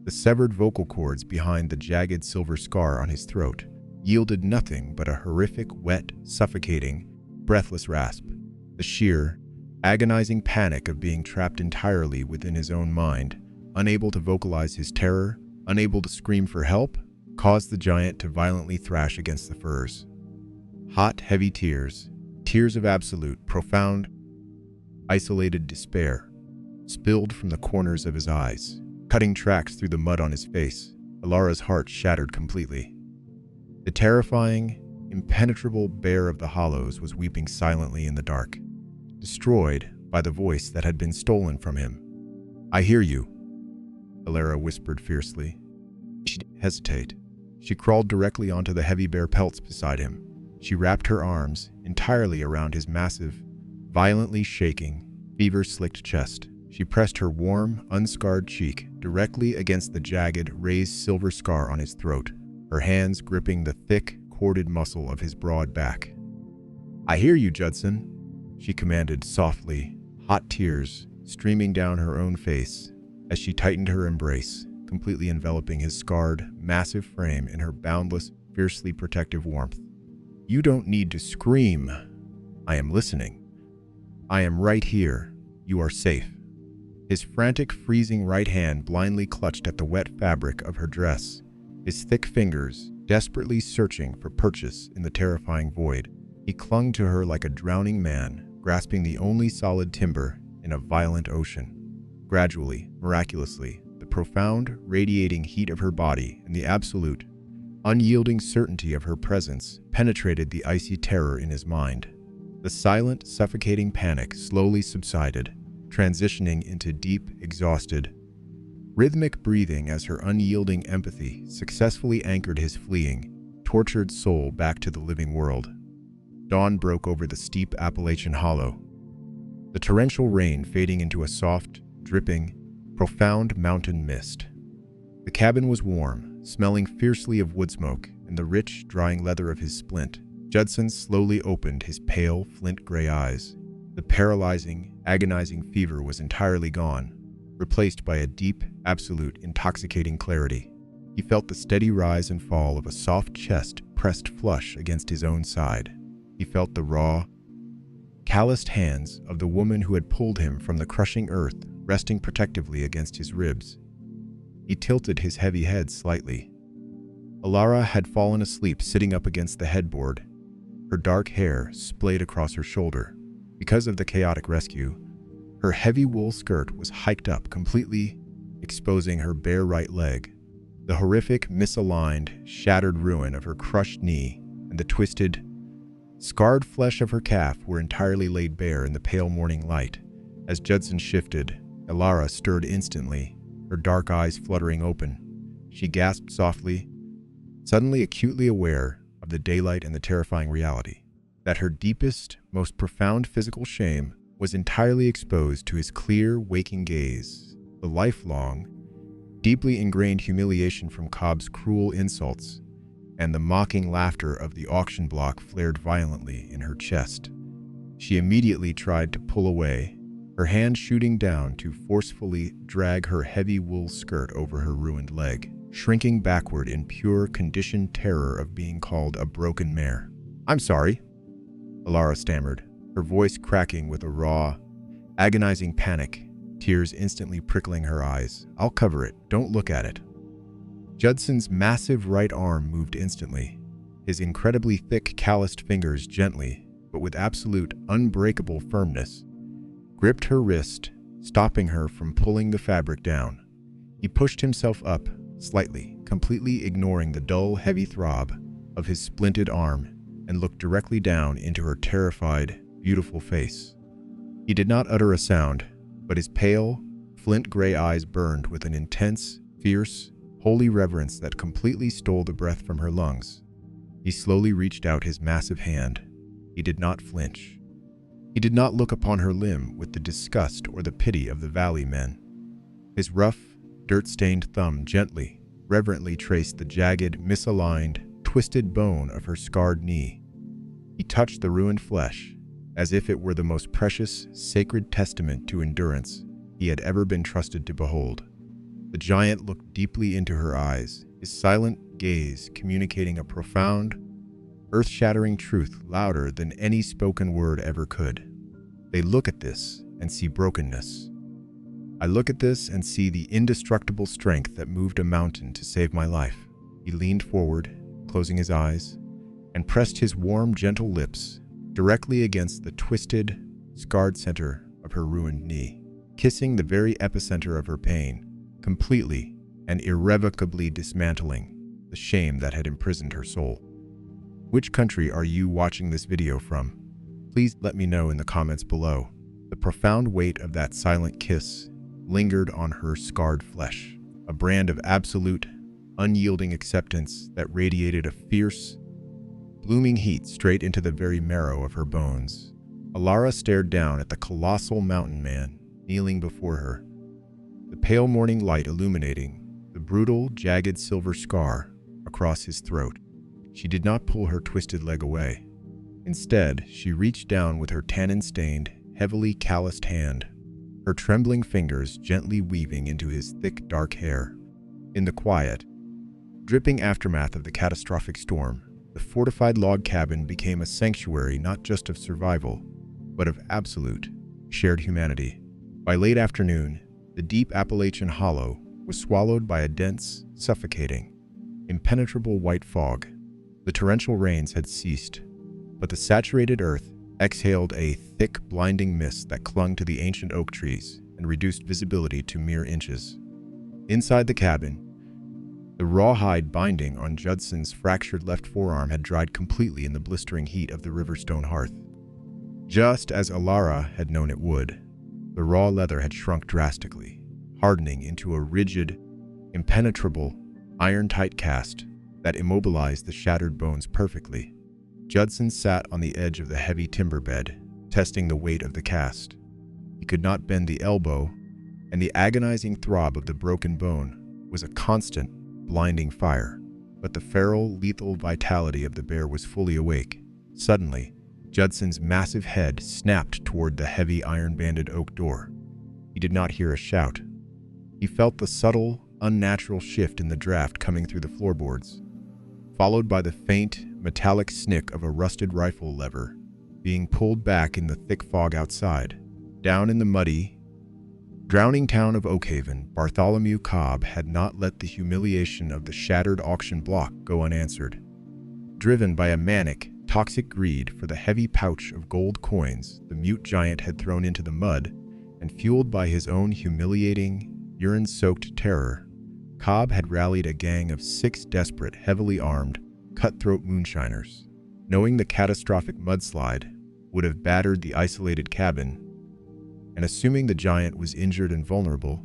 The severed vocal cords behind the jagged silver scar on his throat yielded nothing but a horrific, wet, suffocating, breathless rasp. The sheer, agonizing panic of being trapped entirely within his own mind, unable to vocalize his terror, unable to scream for help, caused the giant to violently thrash against the furs. Hot, heavy tears, tears of absolute, profound, isolated despair, spilled from the corners of his eyes, cutting tracks through the mud on his face. Alara's heart shattered completely. The terrifying, impenetrable bear of the hollows was weeping silently in the dark. Destroyed, by the voice that had been stolen from him. "I hear you," Alara whispered fiercely. She didn't hesitate. She crawled directly onto the heavy bear pelts beside him. She wrapped her arms entirely around his massive, violently shaking, fever-slicked chest. She pressed her warm, unscarred cheek directly against the jagged, raised silver scar on his throat, her hands gripping the thick, corded muscle of his broad back. "I hear you, Judson," she commanded softly, hot tears streaming down her own face as she tightened her embrace, completely enveloping his scarred, massive frame in her boundless, fiercely protective warmth. "You don't need to scream. I am listening. I am right here. You are safe." His frantic, freezing right hand blindly clutched at the wet fabric of her dress, his thick fingers desperately searching for purchase in the terrifying void. He clung to her like a drowning man, grasping the only solid timber in a violent ocean. Gradually, miraculously, the profound, radiating heat of her body and the absolute, unyielding certainty of her presence penetrated the icy terror in his mind. The silent, suffocating panic slowly subsided, transitioning into deep, exhausted, rhythmic breathing as her unyielding empathy successfully anchored his fleeing, tortured soul back to the living world. Dawn broke over the steep Appalachian hollow, the torrential rain fading into a soft, dripping, profound mountain mist. The cabin was warm, smelling fiercely of wood smoke and the rich, drying leather of his splint. Judson slowly opened his pale, flint-gray eyes. The paralyzing, agonizing fever was entirely gone, replaced by a deep, absolute, intoxicating clarity. He felt the steady rise and fall of a soft chest pressed flush against his own side. He felt the raw, calloused hands of the woman who had pulled him from the crushing earth resting protectively against his ribs. He tilted his heavy head slightly. Alara had fallen asleep sitting up against the headboard, her dark hair splayed across her shoulder. Because of the chaotic rescue, her heavy wool skirt was hiked up completely, exposing her bare right leg. The horrific, misaligned, shattered ruin of her crushed knee and the twisted, scarred flesh of her calf were entirely laid bare in the pale morning light. As Judson shifted, Alara stirred instantly, her dark eyes fluttering open. She gasped softly, suddenly acutely aware of the daylight and the terrifying reality that her deepest, most profound physical shame was entirely exposed to his clear, waking gaze. The lifelong, deeply ingrained humiliation from Cobb's cruel insults and the mocking laughter of the auction block flared violently in her chest. She immediately tried to pull away, her hand shooting down to forcefully drag her heavy wool skirt over her ruined leg, shrinking backward in pure, conditioned terror of being called a broken mare. "I'm sorry," Alara stammered, her voice cracking with a raw, agonizing panic, tears instantly prickling her eyes. "I'll cover it. Don't look at it." Judson's massive right arm moved instantly, his incredibly thick, calloused fingers gently, but with absolute, unbreakable firmness, gripped her wrist, stopping her from pulling the fabric down. He pushed himself up, slightly, completely ignoring the dull, heavy throb of his splinted arm, and looked directly down into her terrified, beautiful face. He did not utter a sound, but his pale, flint-gray eyes burned with an intense, fierce, holy reverence that completely stole the breath from her lungs. He slowly reached out his massive hand. He did not flinch. He did not look upon her limb with the disgust or the pity of the valley men. His rough, dirt-stained thumb gently, reverently traced the jagged, misaligned, twisted bone of her scarred knee. He touched the ruined flesh, as if it were the most precious, sacred testament to endurance he had ever been trusted to behold. The giant looked deeply into her eyes, his silent gaze communicating a profound, earth-shattering truth louder than any spoken word ever could. "They look at this and see brokenness. I look at this and see the indestructible strength that moved a mountain to save my life." He leaned forward, closing his eyes, and pressed his warm, gentle lips directly against the twisted, scarred center of her ruined knee, kissing the very epicenter of her pain, completely and irrevocably dismantling the shame that had imprisoned her soul. Which country are you watching this video from? Please let me know in the comments below. The profound weight of that silent kiss lingered on her scarred flesh, a brand of absolute, unyielding acceptance that radiated a fierce, blooming heat straight into the very marrow of her bones. Alara stared down at the colossal mountain man kneeling before her, the pale morning light illuminating the brutal, jagged silver scar across his throat. She did not pull her twisted leg away. Instead, she reached down with her tannin-stained, heavily calloused hand, her trembling fingers gently weaving into his thick, dark hair. In the quiet, dripping aftermath of the catastrophic storm, the fortified log cabin became a sanctuary not just of survival, but of absolute, shared humanity. By late afternoon, the deep Appalachian hollow was swallowed by a dense, suffocating, impenetrable white fog. The torrential rains had ceased, but the saturated earth exhaled a thick, blinding mist that clung to the ancient oak trees and reduced visibility to mere inches. Inside the cabin, the rawhide binding on Judson's fractured left forearm had dried completely in the blistering heat of the riverstone hearth. Just as Alara had known it would, the raw leather had shrunk drastically, hardening into a rigid, impenetrable, iron-tight cast that immobilized the shattered bones perfectly. Judson sat on the edge of the heavy timber bed, testing the weight of the cast. He could not bend the elbow, and the agonizing throb of the broken bone was a constant, blinding fire. But the feral, lethal vitality of the bear was fully awake. Suddenly, Judson's massive head snapped toward the heavy iron-banded oak door. He did not hear a shout. He felt the subtle, unnatural shift in the draft coming through the floorboards, followed by the faint, metallic snick of a rusted rifle lever being pulled back in the thick fog outside. Down in the muddy, drowning town of Oakhaven, Bartholomew Cobb had not let the humiliation of the shattered auction block go unanswered. Driven by a manic, toxic greed for the heavy pouch of gold coins the mute giant had thrown into the mud, and fueled by his own humiliating, urine-soaked terror, Cobb had rallied a gang of 6 desperate, heavily armed, cutthroat moonshiners. Knowing the catastrophic mudslide would have battered the isolated cabin, and assuming the giant was injured and vulnerable,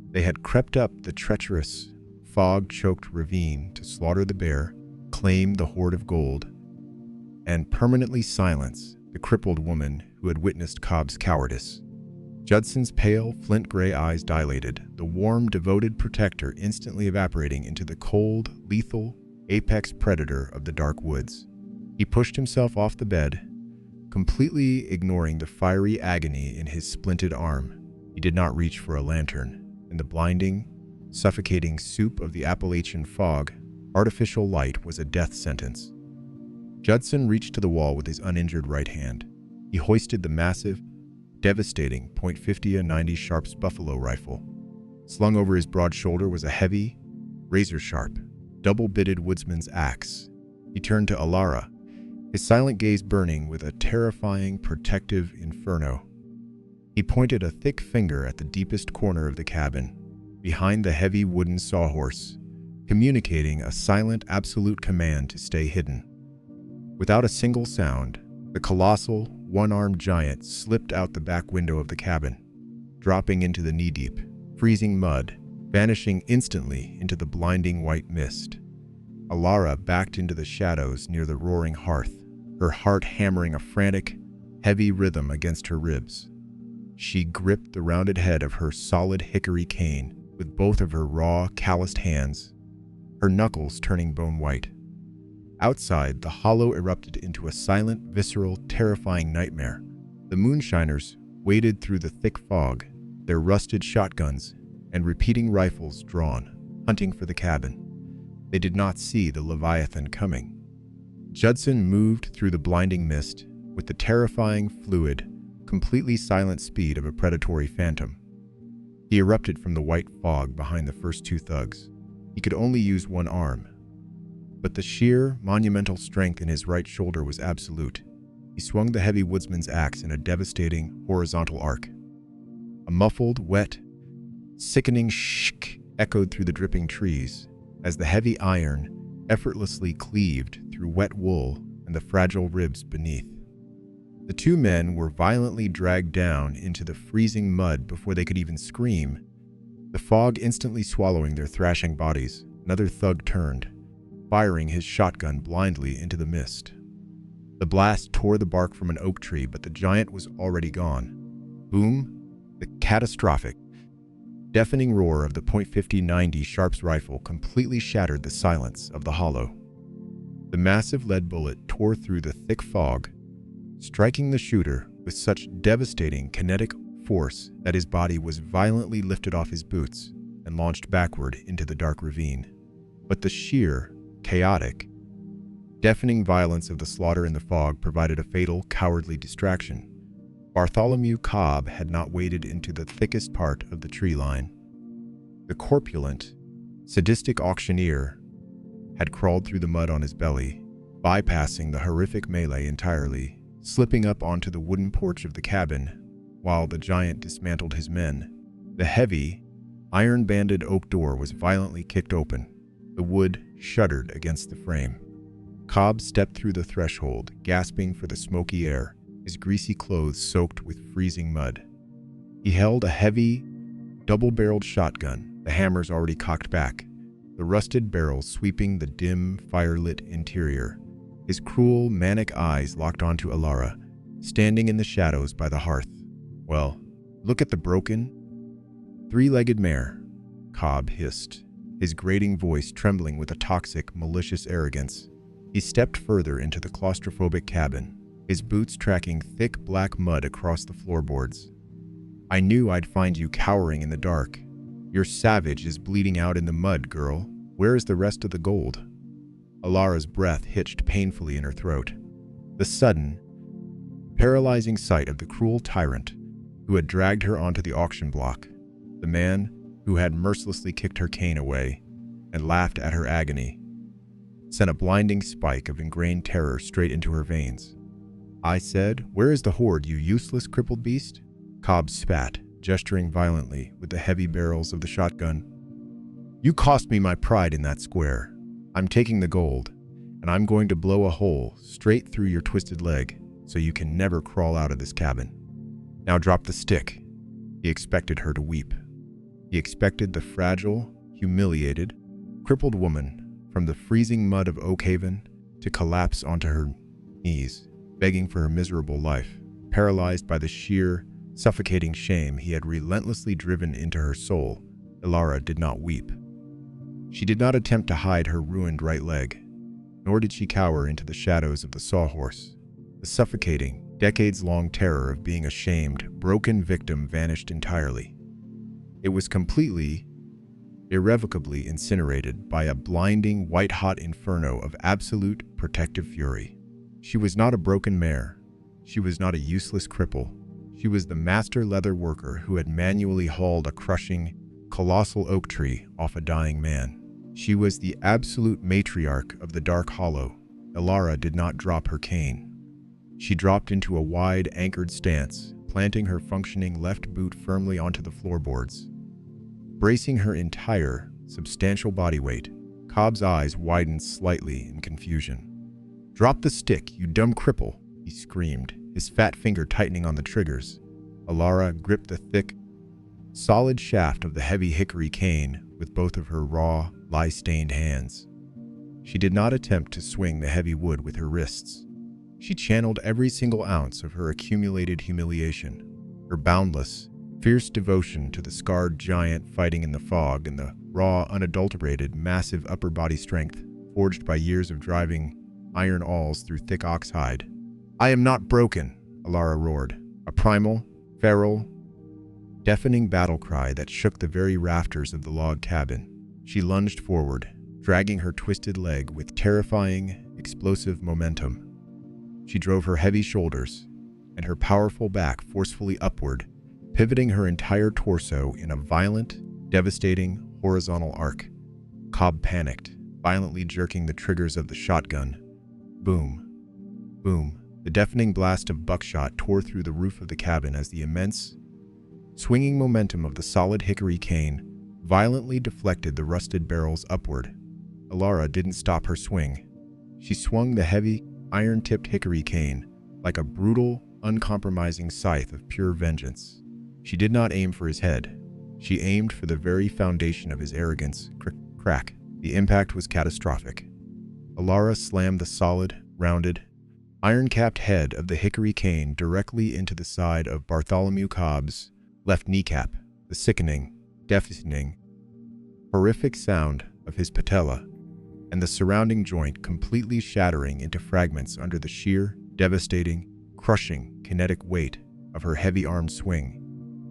they had crept up the treacherous, fog-choked ravine to slaughter the bear, claim the hoard of gold, and permanently silence the crippled woman who had witnessed Cobb's cowardice. Judson's pale, flint-gray eyes dilated, the warm, devoted protector instantly evaporating into the cold, lethal, apex predator of the dark woods. He pushed himself off the bed, completely ignoring the fiery agony in his splinted arm. He did not reach for a lantern. In the blinding, suffocating soup of the Appalachian fog, artificial light was a death sentence. Judson reached to the wall with his uninjured right hand. He hoisted the massive, devastating .50-90 Sharps buffalo rifle. Slung over his broad shoulder was a heavy, razor-sharp, double-bitted woodsman's axe. He turned to Alara, his silent gaze burning with a terrifying, protective inferno. He pointed a thick finger at the deepest corner of the cabin, behind the heavy wooden sawhorse, communicating a silent, absolute command to stay hidden. Without a single sound, the colossal, one-armed giant slipped out the back window of the cabin, dropping into the knee-deep, freezing mud, vanishing instantly into the blinding white mist. Alara backed into the shadows near the roaring hearth, her heart hammering a frantic, heavy rhythm against her ribs. She gripped the rounded head of her solid hickory cane with both of her raw, calloused hands, her knuckles turning bone-white. Outside, the hollow erupted into a silent, visceral, terrifying nightmare. The moonshiners waded through the thick fog, their rusted shotguns and repeating rifles drawn, hunting for the cabin. They did not see the Leviathan coming. Judson moved through the blinding mist with the terrifying, fluid, completely silent speed of a predatory phantom. He erupted from the white fog behind the first 2 thugs. He could only use one arm, but the sheer, monumental strength in his right shoulder was absolute. He swung the heavy woodsman's axe in a devastating, horizontal arc. A muffled, wet, sickening shk echoed through the dripping trees as the heavy iron effortlessly cleaved through wet wool and the fragile ribs beneath. The two men were violently dragged down into the freezing mud before they could even scream, the fog instantly swallowing their thrashing bodies. Another thug turned, firing his shotgun blindly into the mist. The blast tore the bark from an oak tree, but the giant was already gone. Boom! The catastrophic, deafening roar of the .50-90 Sharps rifle completely shattered the silence of the hollow. The massive lead bullet tore through the thick fog, striking the shooter with such devastating kinetic force that his body was violently lifted off his boots and launched backward into the dark ravine. But the sheer, chaotic, deafening violence of the slaughter in the fog provided a fatal, cowardly distraction. Bartholomew Cobb had not waded into the thickest part of the tree line. The corpulent, sadistic auctioneer had crawled through the mud on his belly, bypassing the horrific melee entirely, slipping up onto the wooden porch of the cabin while the giant dismantled his men. The heavy, iron-banded oak door was violently kicked open. The wood shuddered against the frame. Cobb stepped through the threshold, gasping for the smoky air, his greasy clothes soaked with freezing mud. He held a heavy, double-barreled shotgun, the hammers already cocked back, the rusted barrel sweeping the dim, fire-lit interior. His cruel, manic eyes locked onto Alara, standing in the shadows by the hearth. "Well, look at the broken, three-legged mare," Cobb hissed, his grating voice trembling with a toxic, malicious arrogance. He stepped further into the claustrophobic cabin, his boots tracking thick black mud across the floorboards. "I knew I'd find you cowering in the dark. Your savage is bleeding out in the mud, girl. Where is the rest of the gold?" Alara's breath hitched painfully in her throat. The sudden, paralyzing sight of the cruel tyrant who had dragged her onto the auction block, the man who had mercilessly kicked her cane away and laughed at her agony, sent a blinding spike of ingrained terror straight into her veins. "I said, where is the horde, you useless, crippled beast?" Cobb spat, gesturing violently with the heavy barrels of the shotgun. "You cost me my pride in that square. I'm taking the gold, and I'm going to blow a hole straight through your twisted leg so you can never crawl out of this cabin. Now drop the stick." He expected her to weep. He expected the fragile, humiliated, crippled woman from the freezing mud of Oak Haven to collapse onto her knees, begging for her miserable life, paralyzed by the sheer, suffocating shame he had relentlessly driven into her soul. Alara did not weep. She did not attempt to hide her ruined right leg, nor did she cower into the shadows of the sawhorse. The suffocating, decades-long terror of being a shamed, broken victim vanished entirely. It was completely, irrevocably incinerated by a blinding, white-hot inferno of absolute, protective fury. She was not a broken mare. She was not a useless cripple. She was the master leather worker who had manually hauled a crushing, colossal oak tree off a dying man. She was the absolute matriarch of the Dark Hollow. Alara did not drop her cane. She dropped into a wide, anchored stance, planting her functioning left boot firmly onto the floorboards. Bracing her entire, substantial body weight, Cobb's eyes widened slightly in confusion. "Drop the stick, you dumb cripple," he screamed, his fat finger tightening on the triggers. Alara gripped the thick, solid shaft of the heavy hickory cane with both of her raw, lye-stained hands. She did not attempt to swing the heavy wood with her wrists. She channeled every single ounce of her accumulated humiliation, her boundless, fierce devotion to the scarred giant fighting in the fog and the raw, unadulterated, massive upper body strength forged by years of driving iron awls through thick ox hide. "I am not broken," Alara roared, a primal, feral, deafening battle cry that shook the very rafters of the log cabin. She lunged forward, dragging her twisted leg with terrifying, explosive momentum. She drove her heavy shoulders and her powerful back forcefully upward, pivoting her entire torso in a violent, devastating, horizontal arc. Cobb panicked, violently jerking the triggers of the shotgun. Boom. Boom. The deafening blast of buckshot tore through the roof of the cabin as the immense, swinging momentum of the solid hickory cane violently deflected the rusted barrels upward. Alara didn't stop her swing. She swung the heavy, iron-tipped hickory cane like a brutal, uncompromising scythe of pure vengeance. She did not aim for his head. She aimed for the very foundation of his arrogance. Crack. The impact was catastrophic. Alara slammed the solid, rounded, iron-capped head of the hickory cane directly into the side of Bartholomew Cobb's left kneecap. The sickening, deafening, horrific sound of his patella and the surrounding joint completely shattering into fragments under the sheer, devastating, crushing kinetic weight of her heavy-armed swing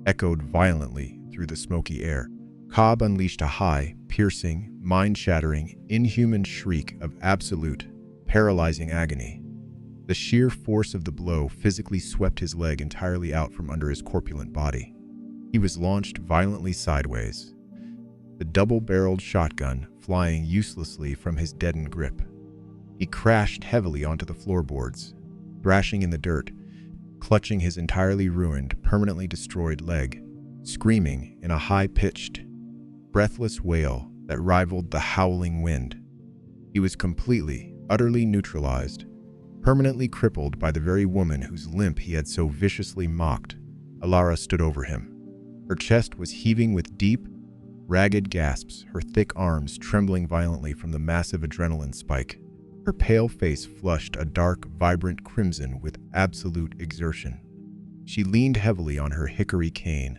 echoed violently through the smoky air. Cobb unleashed a high, piercing, mind-shattering, inhuman shriek of absolute, paralyzing agony. The sheer force of the blow physically swept his leg entirely out from under his corpulent body. He was launched violently sideways, the double-barreled shotgun flying uselessly from his deadened grip. He crashed heavily onto the floorboards, thrashing in the dirt, clutching his entirely ruined, permanently destroyed leg, screaming in a high-pitched, breathless wail that rivaled the howling wind. He was completely, utterly neutralized, permanently crippled by the very woman whose limp he had so viciously mocked. Alara stood over him. Her chest was heaving with deep, ragged gasps, her thick arms trembling violently from the massive adrenaline spike. Her pale face flushed a dark, vibrant crimson with absolute exertion. She leaned heavily on her hickory cane,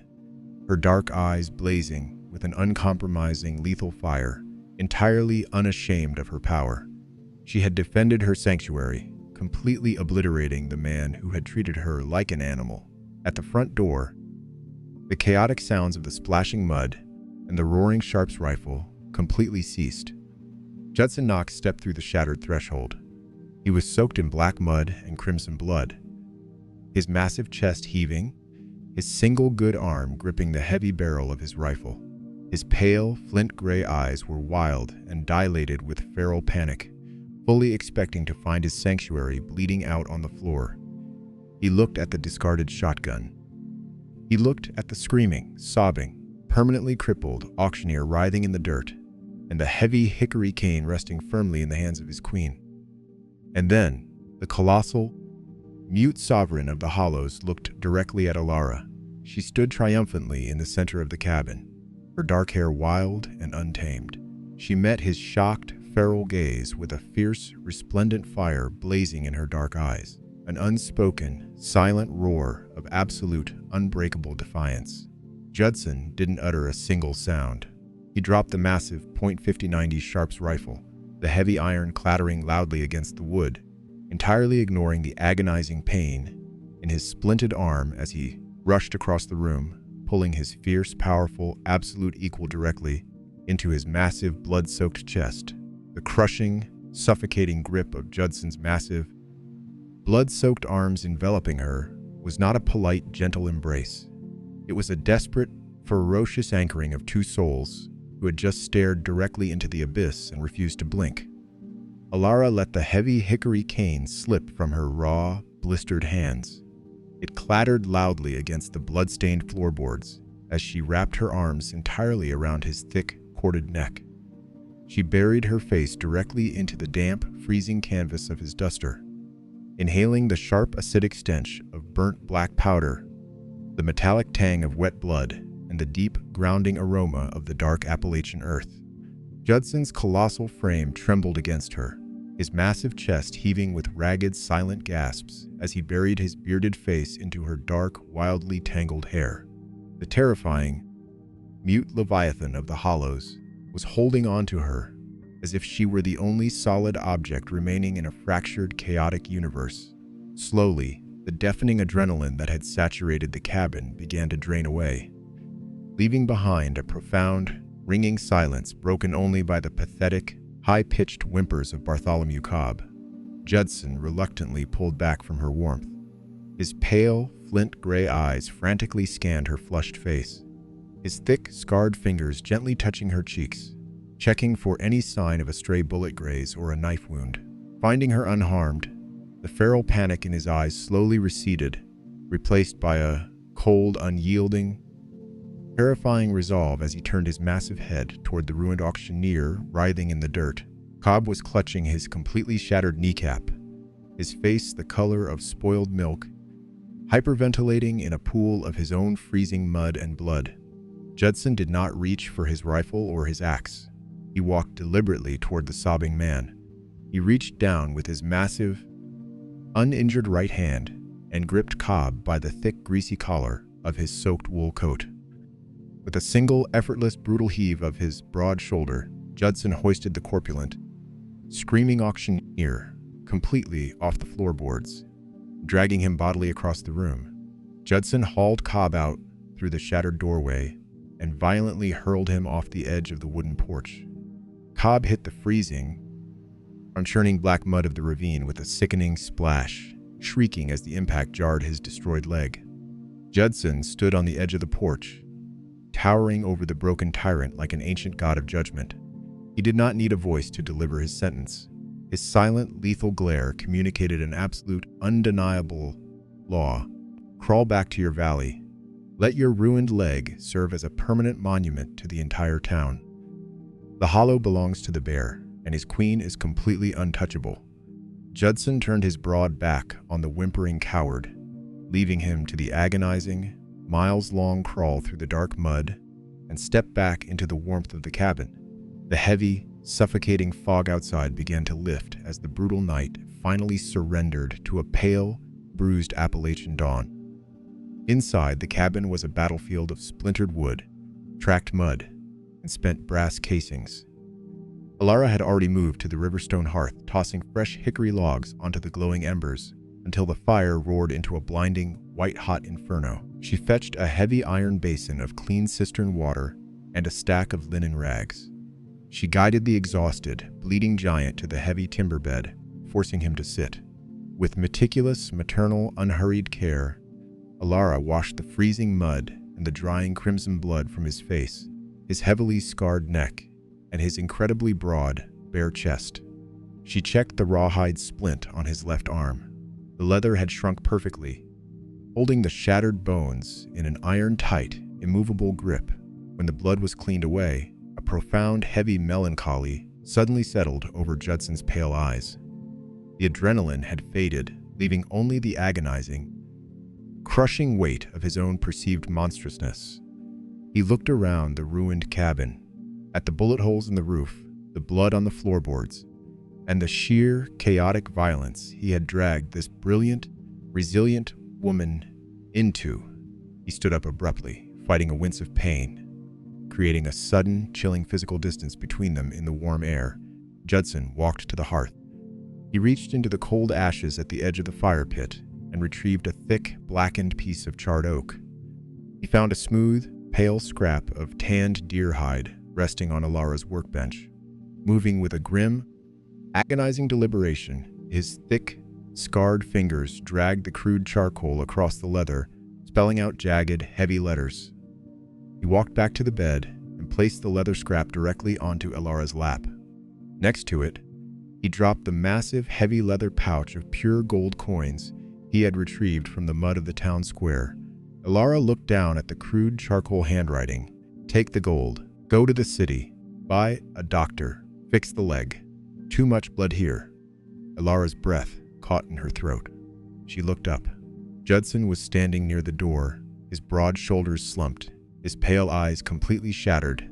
her dark eyes blazing with an uncompromising, lethal fire, entirely unashamed of her power. She had defended her sanctuary, completely obliterating the man who had treated her like an animal. At the front door, the chaotic sounds of the splashing mud and the roaring Sharp's rifle completely ceased. Judson Knox stepped through the shattered threshold. He was soaked in black mud and crimson blood, his massive chest heaving, his single good arm gripping the heavy barrel of his rifle. His pale, flint-gray eyes were wild and dilated with feral panic, fully expecting to find his sanctuary bleeding out on the floor. He looked at the discarded shotgun. He looked at the screaming, sobbing, permanently crippled auctioneer writhing in the dirt, and the heavy hickory cane resting firmly in the hands of his queen. And then, the colossal, mute sovereign of the Hollows looked directly at Alara. She stood triumphantly in the center of the cabin, her dark hair wild and untamed. She met his shocked, feral gaze with a fierce, resplendent fire blazing in her dark eyes, an unspoken, silent roar of absolute, unbreakable defiance. Judson didn't utter a single sound. He dropped the massive .50-90 Sharp's rifle, the heavy iron clattering loudly against the wood, entirely ignoring the agonizing pain in his splinted arm as he rushed across the room, pulling his fierce, powerful, absolute equal directly into his massive, blood-soaked chest. The crushing, suffocating grip of Judson's massive, blood-soaked arms enveloping her was not a polite, gentle embrace. It was a desperate, ferocious anchoring of two souls who had just stared directly into the abyss and refused to blink. Alara let the heavy hickory cane slip from her raw, blistered hands. It clattered loudly against the blood-stained floorboards as she wrapped her arms entirely around his thick, corded neck. She buried her face directly into the damp, freezing canvas of his duster, inhaling the sharp, acidic stench of burnt black powder, the metallic tang of wet blood, and the deep, grounding aroma of the dark Appalachian earth. Judson's colossal frame trembled against her, his massive chest heaving with ragged, silent gasps as he buried his bearded face into her dark, wildly tangled hair. The terrifying, mute leviathan of the Hollows was holding on to her as if she were the only solid object remaining in a fractured, chaotic universe. Slowly, the deafening adrenaline that had saturated the cabin began to drain away, leaving behind a profound, ringing silence broken only by the pathetic, high-pitched whimpers of Bartholomew Cobb. Judson reluctantly pulled back from her warmth. His pale, flint-gray eyes frantically scanned her flushed face, his thick, scarred fingers gently touching her cheeks, checking for any sign of a stray bullet graze or a knife wound. Finding her unharmed, the feral panic in his eyes slowly receded, replaced by a cold, unyielding, terrifying resolve as he turned his massive head toward the ruined auctioneer writhing in the dirt. Cobb was clutching his completely shattered kneecap, his face the color of spoiled milk hyperventilating in a pool of his own freezing mud and blood. Judson did not reach for his rifle or his axe. He walked deliberately toward the sobbing man. He reached down with his massive, uninjured right hand and gripped Cobb by the thick, greasy collar of his soaked wool coat. With a single, effortless, brutal heave of his broad shoulder, Judson hoisted the corpulent, screaming auctioneer completely off the floorboards, dragging him bodily across the room. Judson hauled Cobb out through the shattered doorway and violently hurled him off the edge of the wooden porch. Cobb hit the freezing, churning black mud of the ravine with a sickening splash, shrieking as the impact jarred his destroyed leg. Judson stood on the edge of the porch, towering over the broken tyrant like an ancient god of judgment. He did not need a voice to deliver his sentence. His silent, lethal glare communicated an absolute, undeniable law. Crawl back to your valley. Let your ruined leg serve as a permanent monument to the entire town. The hollow belongs to the bear, and his queen is completely untouchable. Judson turned his broad back on the whimpering coward, leaving him to the agonizing, miles-long crawl through the dark mud and stepped back into the warmth of the cabin. The heavy, suffocating fog outside began to lift as the brutal night finally surrendered to a pale, bruised Appalachian dawn. Inside, the cabin was a battlefield of splintered wood, tracked mud, and spent brass casings. Alara had already moved to the riverstone hearth, tossing fresh hickory logs onto the glowing embers until the fire roared into a blinding, white-hot inferno. She fetched a heavy iron basin of clean cistern water and a stack of linen rags. She guided the exhausted, bleeding giant to the heavy timber bed, forcing him to sit. With meticulous, maternal, unhurried care, Alara washed the freezing mud and the drying crimson blood from his face, his heavily scarred neck, and his incredibly broad, bare chest. She checked the rawhide splint on his left arm. The leather had shrunk perfectly, holding the shattered bones in an iron-tight, immovable grip. When the blood was cleaned away, a profound, heavy melancholy suddenly settled over Judson's pale eyes. The adrenaline had faded, leaving only the agonizing, crushing weight of his own perceived monstrousness. He looked around the ruined cabin, at the bullet holes in the roof, the blood on the floorboards, and the sheer, chaotic violence he had dragged this brilliant, resilient woman into. He stood up abruptly, fighting a wince of pain, creating a sudden, chilling physical distance between them in the warm air. Judson walked to the hearth. He reached into the cold ashes at the edge of the fire pit and retrieved a thick, blackened piece of charred oak. He found a smooth, pale scrap of tanned deer hide resting on Alara's workbench. Moving with a grim, agonizing deliberation, his thick, scarred fingers dragged the crude charcoal across the leather, spelling out jagged, heavy letters. He walked back to the bed and placed the leather scrap directly onto Alara's lap. Next to it, he dropped the massive, heavy leather pouch of pure gold coins he had retrieved from the mud of the town square. Alara looked down at the crude charcoal handwriting. Take the gold. Go to the city. Buy a doctor. Fix the leg. Too much blood here. Alara's breath caught in her throat. She looked up. Judson was standing near the door, his broad shoulders slumped, his pale eyes completely shattered,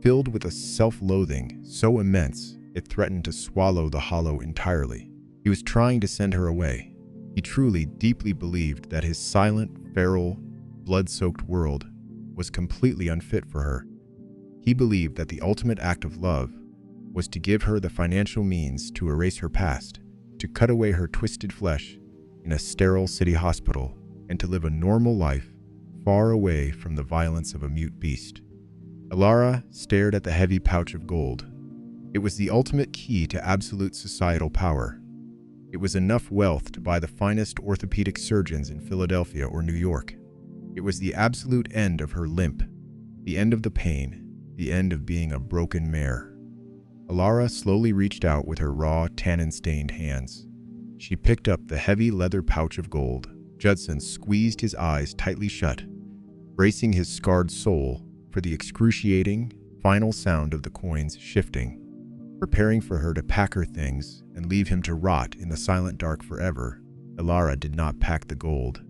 filled with a self-loathing so immense it threatened to swallow the hollow entirely. He was trying to send her away. He truly, deeply believed that his silent, feral, blood-soaked world was completely unfit for her. He believed that the ultimate act of love was to give her the financial means to erase her past, to cut away her twisted flesh in a sterile city hospital, and to live a normal life far away from the violence of a mute beast. Alara stared at the heavy pouch of gold. It was the ultimate key to absolute societal power. It was enough wealth to buy the finest orthopedic surgeons in Philadelphia or New York. It was the absolute end of her limp, the end of the pain, the end of being a broken mare. Alara slowly reached out with her raw, tannin-stained hands. She picked up the heavy leather pouch of gold. Judson squeezed his eyes tightly shut, bracing his scarred soul for the excruciating, final sound of the coins shifting, preparing for her to pack her things and leave him to rot in the silent dark forever. Alara did not pack the gold.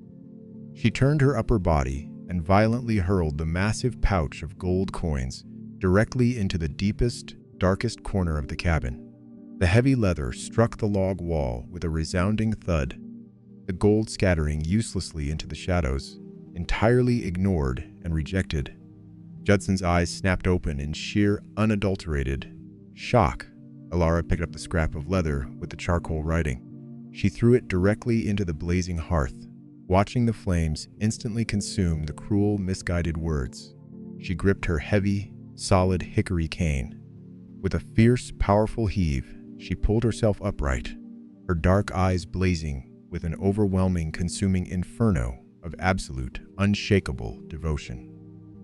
She turned her upper body and violently hurled the massive pouch of gold coins directly into the deepest, darkest corner of the cabin. The heavy leather struck the log wall with a resounding thud, the gold scattering uselessly into the shadows, entirely ignored and rejected. Judson's eyes snapped open in sheer, unadulterated shock. Alara picked up the scrap of leather with the charcoal writing. She threw it directly into the blazing hearth, watching the flames instantly consume the cruel, misguided words. She gripped her heavy, solid hickory cane. With a fierce, powerful heave, she pulled herself upright, her dark eyes blazing with an overwhelming, consuming inferno of absolute, unshakable devotion.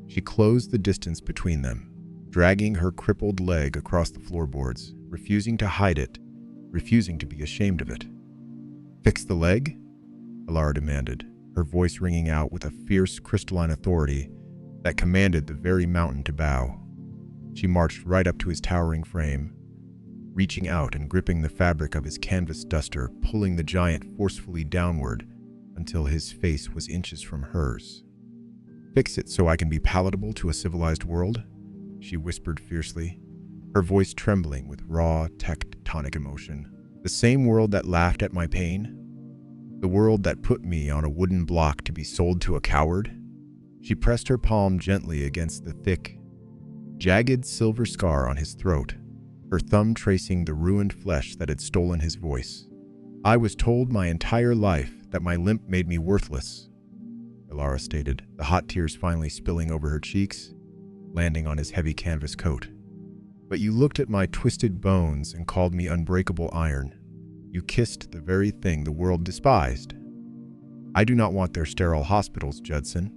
She closed the distance between them, dragging her crippled leg across the floorboards, refusing to hide it, refusing to be ashamed of it. "Fix the leg?" Alara demanded, her voice ringing out with a fierce, crystalline authority that commanded the very mountain to bow. She marched right up to his towering frame, reaching out and gripping the fabric of his canvas duster, pulling the giant forcefully downward until his face was inches from hers. "Fix it so I can be palatable to a civilized world," she whispered fiercely, her voice trembling with raw, tectonic emotion. "The same world that laughed at my pain? The world that put me on a wooden block to be sold to a coward?" She pressed her palm gently against the thick, jagged silver scar on his throat, her thumb tracing the ruined flesh that had stolen his voice. "I was told my entire life that my limp made me worthless," Alara stated, the hot tears finally spilling over her cheeks, landing on his heavy canvas coat. "But you looked at my twisted bones and called me unbreakable iron. You kissed the very thing the world despised. I do not want their sterile hospitals, Judson.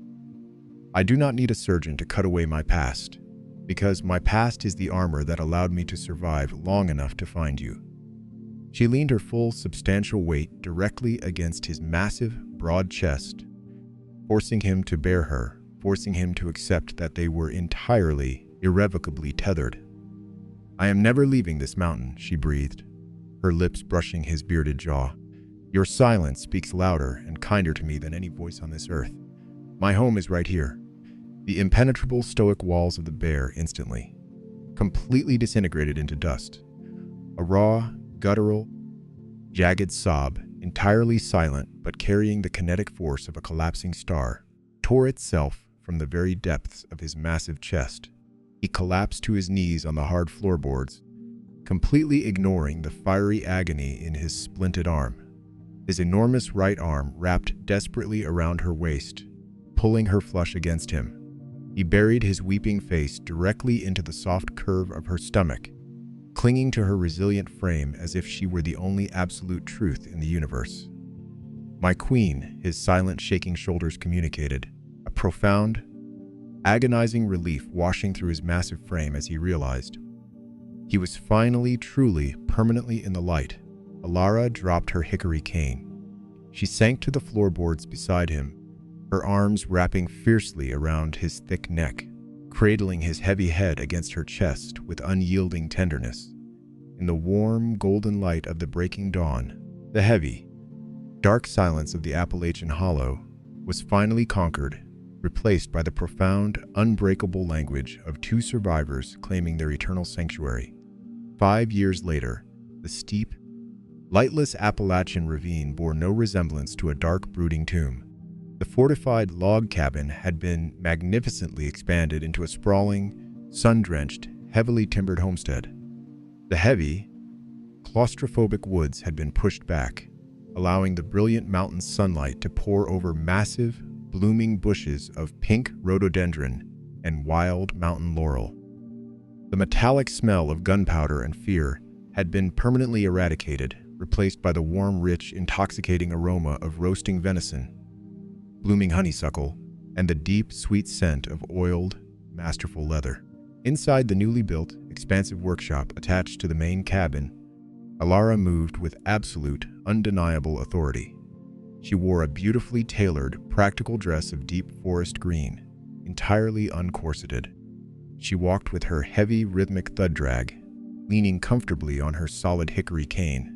I do not need a surgeon to cut away my past, because my past is the armor that allowed me to survive long enough to find you." She leaned her full, substantial weight directly against his massive, broad chest, forcing him to bear her, forcing him to accept that they were entirely, irrevocably tethered. "I am never leaving this mountain," she breathed, her lips brushing his bearded jaw. "Your silence speaks louder and kinder to me than any voice on this earth. My home is right here." The impenetrable stoic walls of the bear instantly, completely disintegrated into dust. A raw, guttural, jagged sob, entirely silent but carrying the kinetic force of a collapsing star, tore itself from the very depths of his massive chest. He collapsed to his knees on the hard floorboards, completely ignoring the fiery agony in his splinted arm. His enormous right arm wrapped desperately around her waist, pulling her flush against him. He buried his weeping face directly into the soft curve of her stomach, clinging to her resilient frame as if she were the only absolute truth in the universe. "My queen," his silent, shaking shoulders communicated, a profound, agonizing relief washing through his massive frame as he realized he was finally, truly, permanently in the light. Alara dropped her hickory cane. She sank to the floorboards beside him, her arms wrapping fiercely around his thick neck, cradling his heavy head against her chest with unyielding tenderness. In the warm, golden light of the breaking dawn, the heavy, dark silence of the Appalachian Hollow was finally conquered, replaced by the profound, unbreakable language of two survivors claiming their eternal sanctuary. 5 years later, the steep, lightless Appalachian ravine bore no resemblance to a dark, brooding tomb. The fortified log cabin had been magnificently expanded into a sprawling, sun-drenched, heavily timbered homestead. The heavy, claustrophobic woods had been pushed back, allowing the brilliant mountain sunlight to pour over massive, blooming bushes of pink rhododendron and wild mountain laurel. The metallic smell of gunpowder and fear had been permanently eradicated, replaced by the warm, rich, intoxicating aroma of roasting venison, blooming honeysuckle, and the deep, sweet scent of oiled, masterful leather. Inside the newly built, expansive workshop attached to the main cabin, Alara moved with absolute, undeniable authority. She wore a beautifully tailored, practical dress of deep forest green, entirely uncorseted. She walked with her heavy, rhythmic thud drag, leaning comfortably on her solid hickory cane.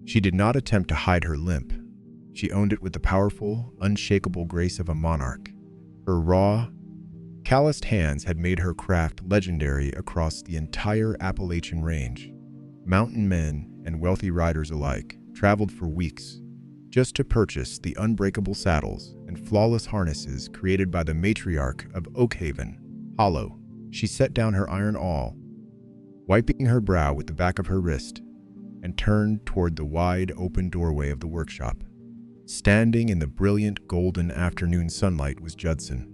She did not attempt to hide her limp, She owned it with the powerful, unshakable grace of a monarch. Her raw, calloused hands had made her craft legendary across the entire Appalachian range. Mountain men and wealthy riders alike traveled for weeks just to purchase the unbreakable saddles and flawless harnesses created by the matriarch of Oakhaven, Hollow. She set down her iron awl, wiping her brow with the back of her wrist, and turned toward the wide open doorway of the workshop. Standing in the brilliant golden afternoon sunlight was Judson.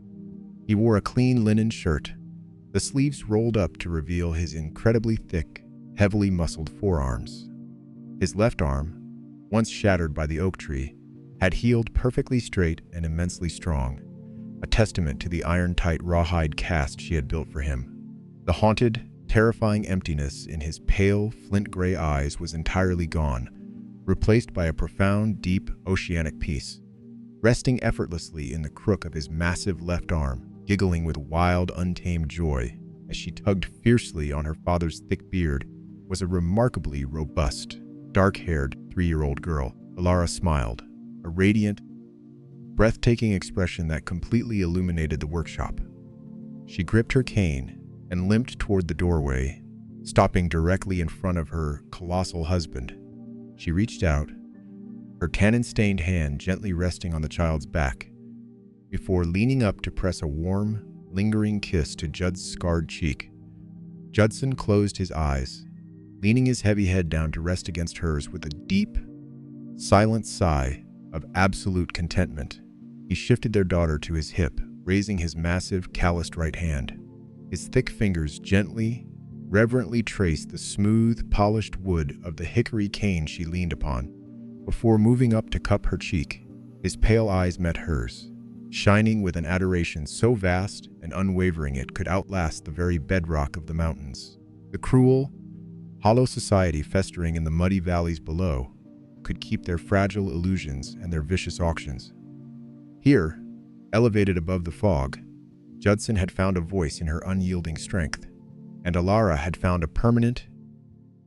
He wore a clean linen shirt, the sleeves rolled up to reveal his incredibly thick, heavily muscled forearms. His left arm, once shattered by the oak tree, had healed perfectly straight and immensely strong, a testament to the iron-tight rawhide cast she had built for him. The haunted, terrifying emptiness in his pale, flint-gray eyes was entirely gone, replaced by a profound, deep, oceanic peace. Resting effortlessly in the crook of his massive left arm, giggling with wild, untamed joy as she tugged fiercely on her father's thick beard, was a remarkably robust, dark-haired 3-year-old girl. Alara smiled, a radiant, breathtaking expression that completely illuminated the workshop. She gripped her cane and limped toward the doorway, stopping directly in front of her colossal husband. She reached out, her tannin-stained hand gently resting on the child's back, before leaning up to press a warm, lingering kiss to Judd's scarred cheek. Judson closed his eyes, leaning his heavy head down to rest against hers with a deep, silent sigh of absolute contentment. He shifted their daughter to his hip, raising his massive, calloused right hand. His thick fingers gently, reverently traced the smooth, polished wood of the hickory cane she leaned upon. Before moving up to cup her cheek, his pale eyes met hers, shining with an adoration so vast and unwavering it could outlast the very bedrock of the mountains. The cruel, hollow society festering in the muddy valleys below could keep their fragile illusions and their vicious auctions. Here, elevated above the fog, Judson had found a voice in her unyielding strength, and Alara had found a permanent,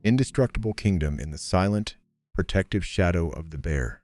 indestructible kingdom in the silent, protective shadow of the bear.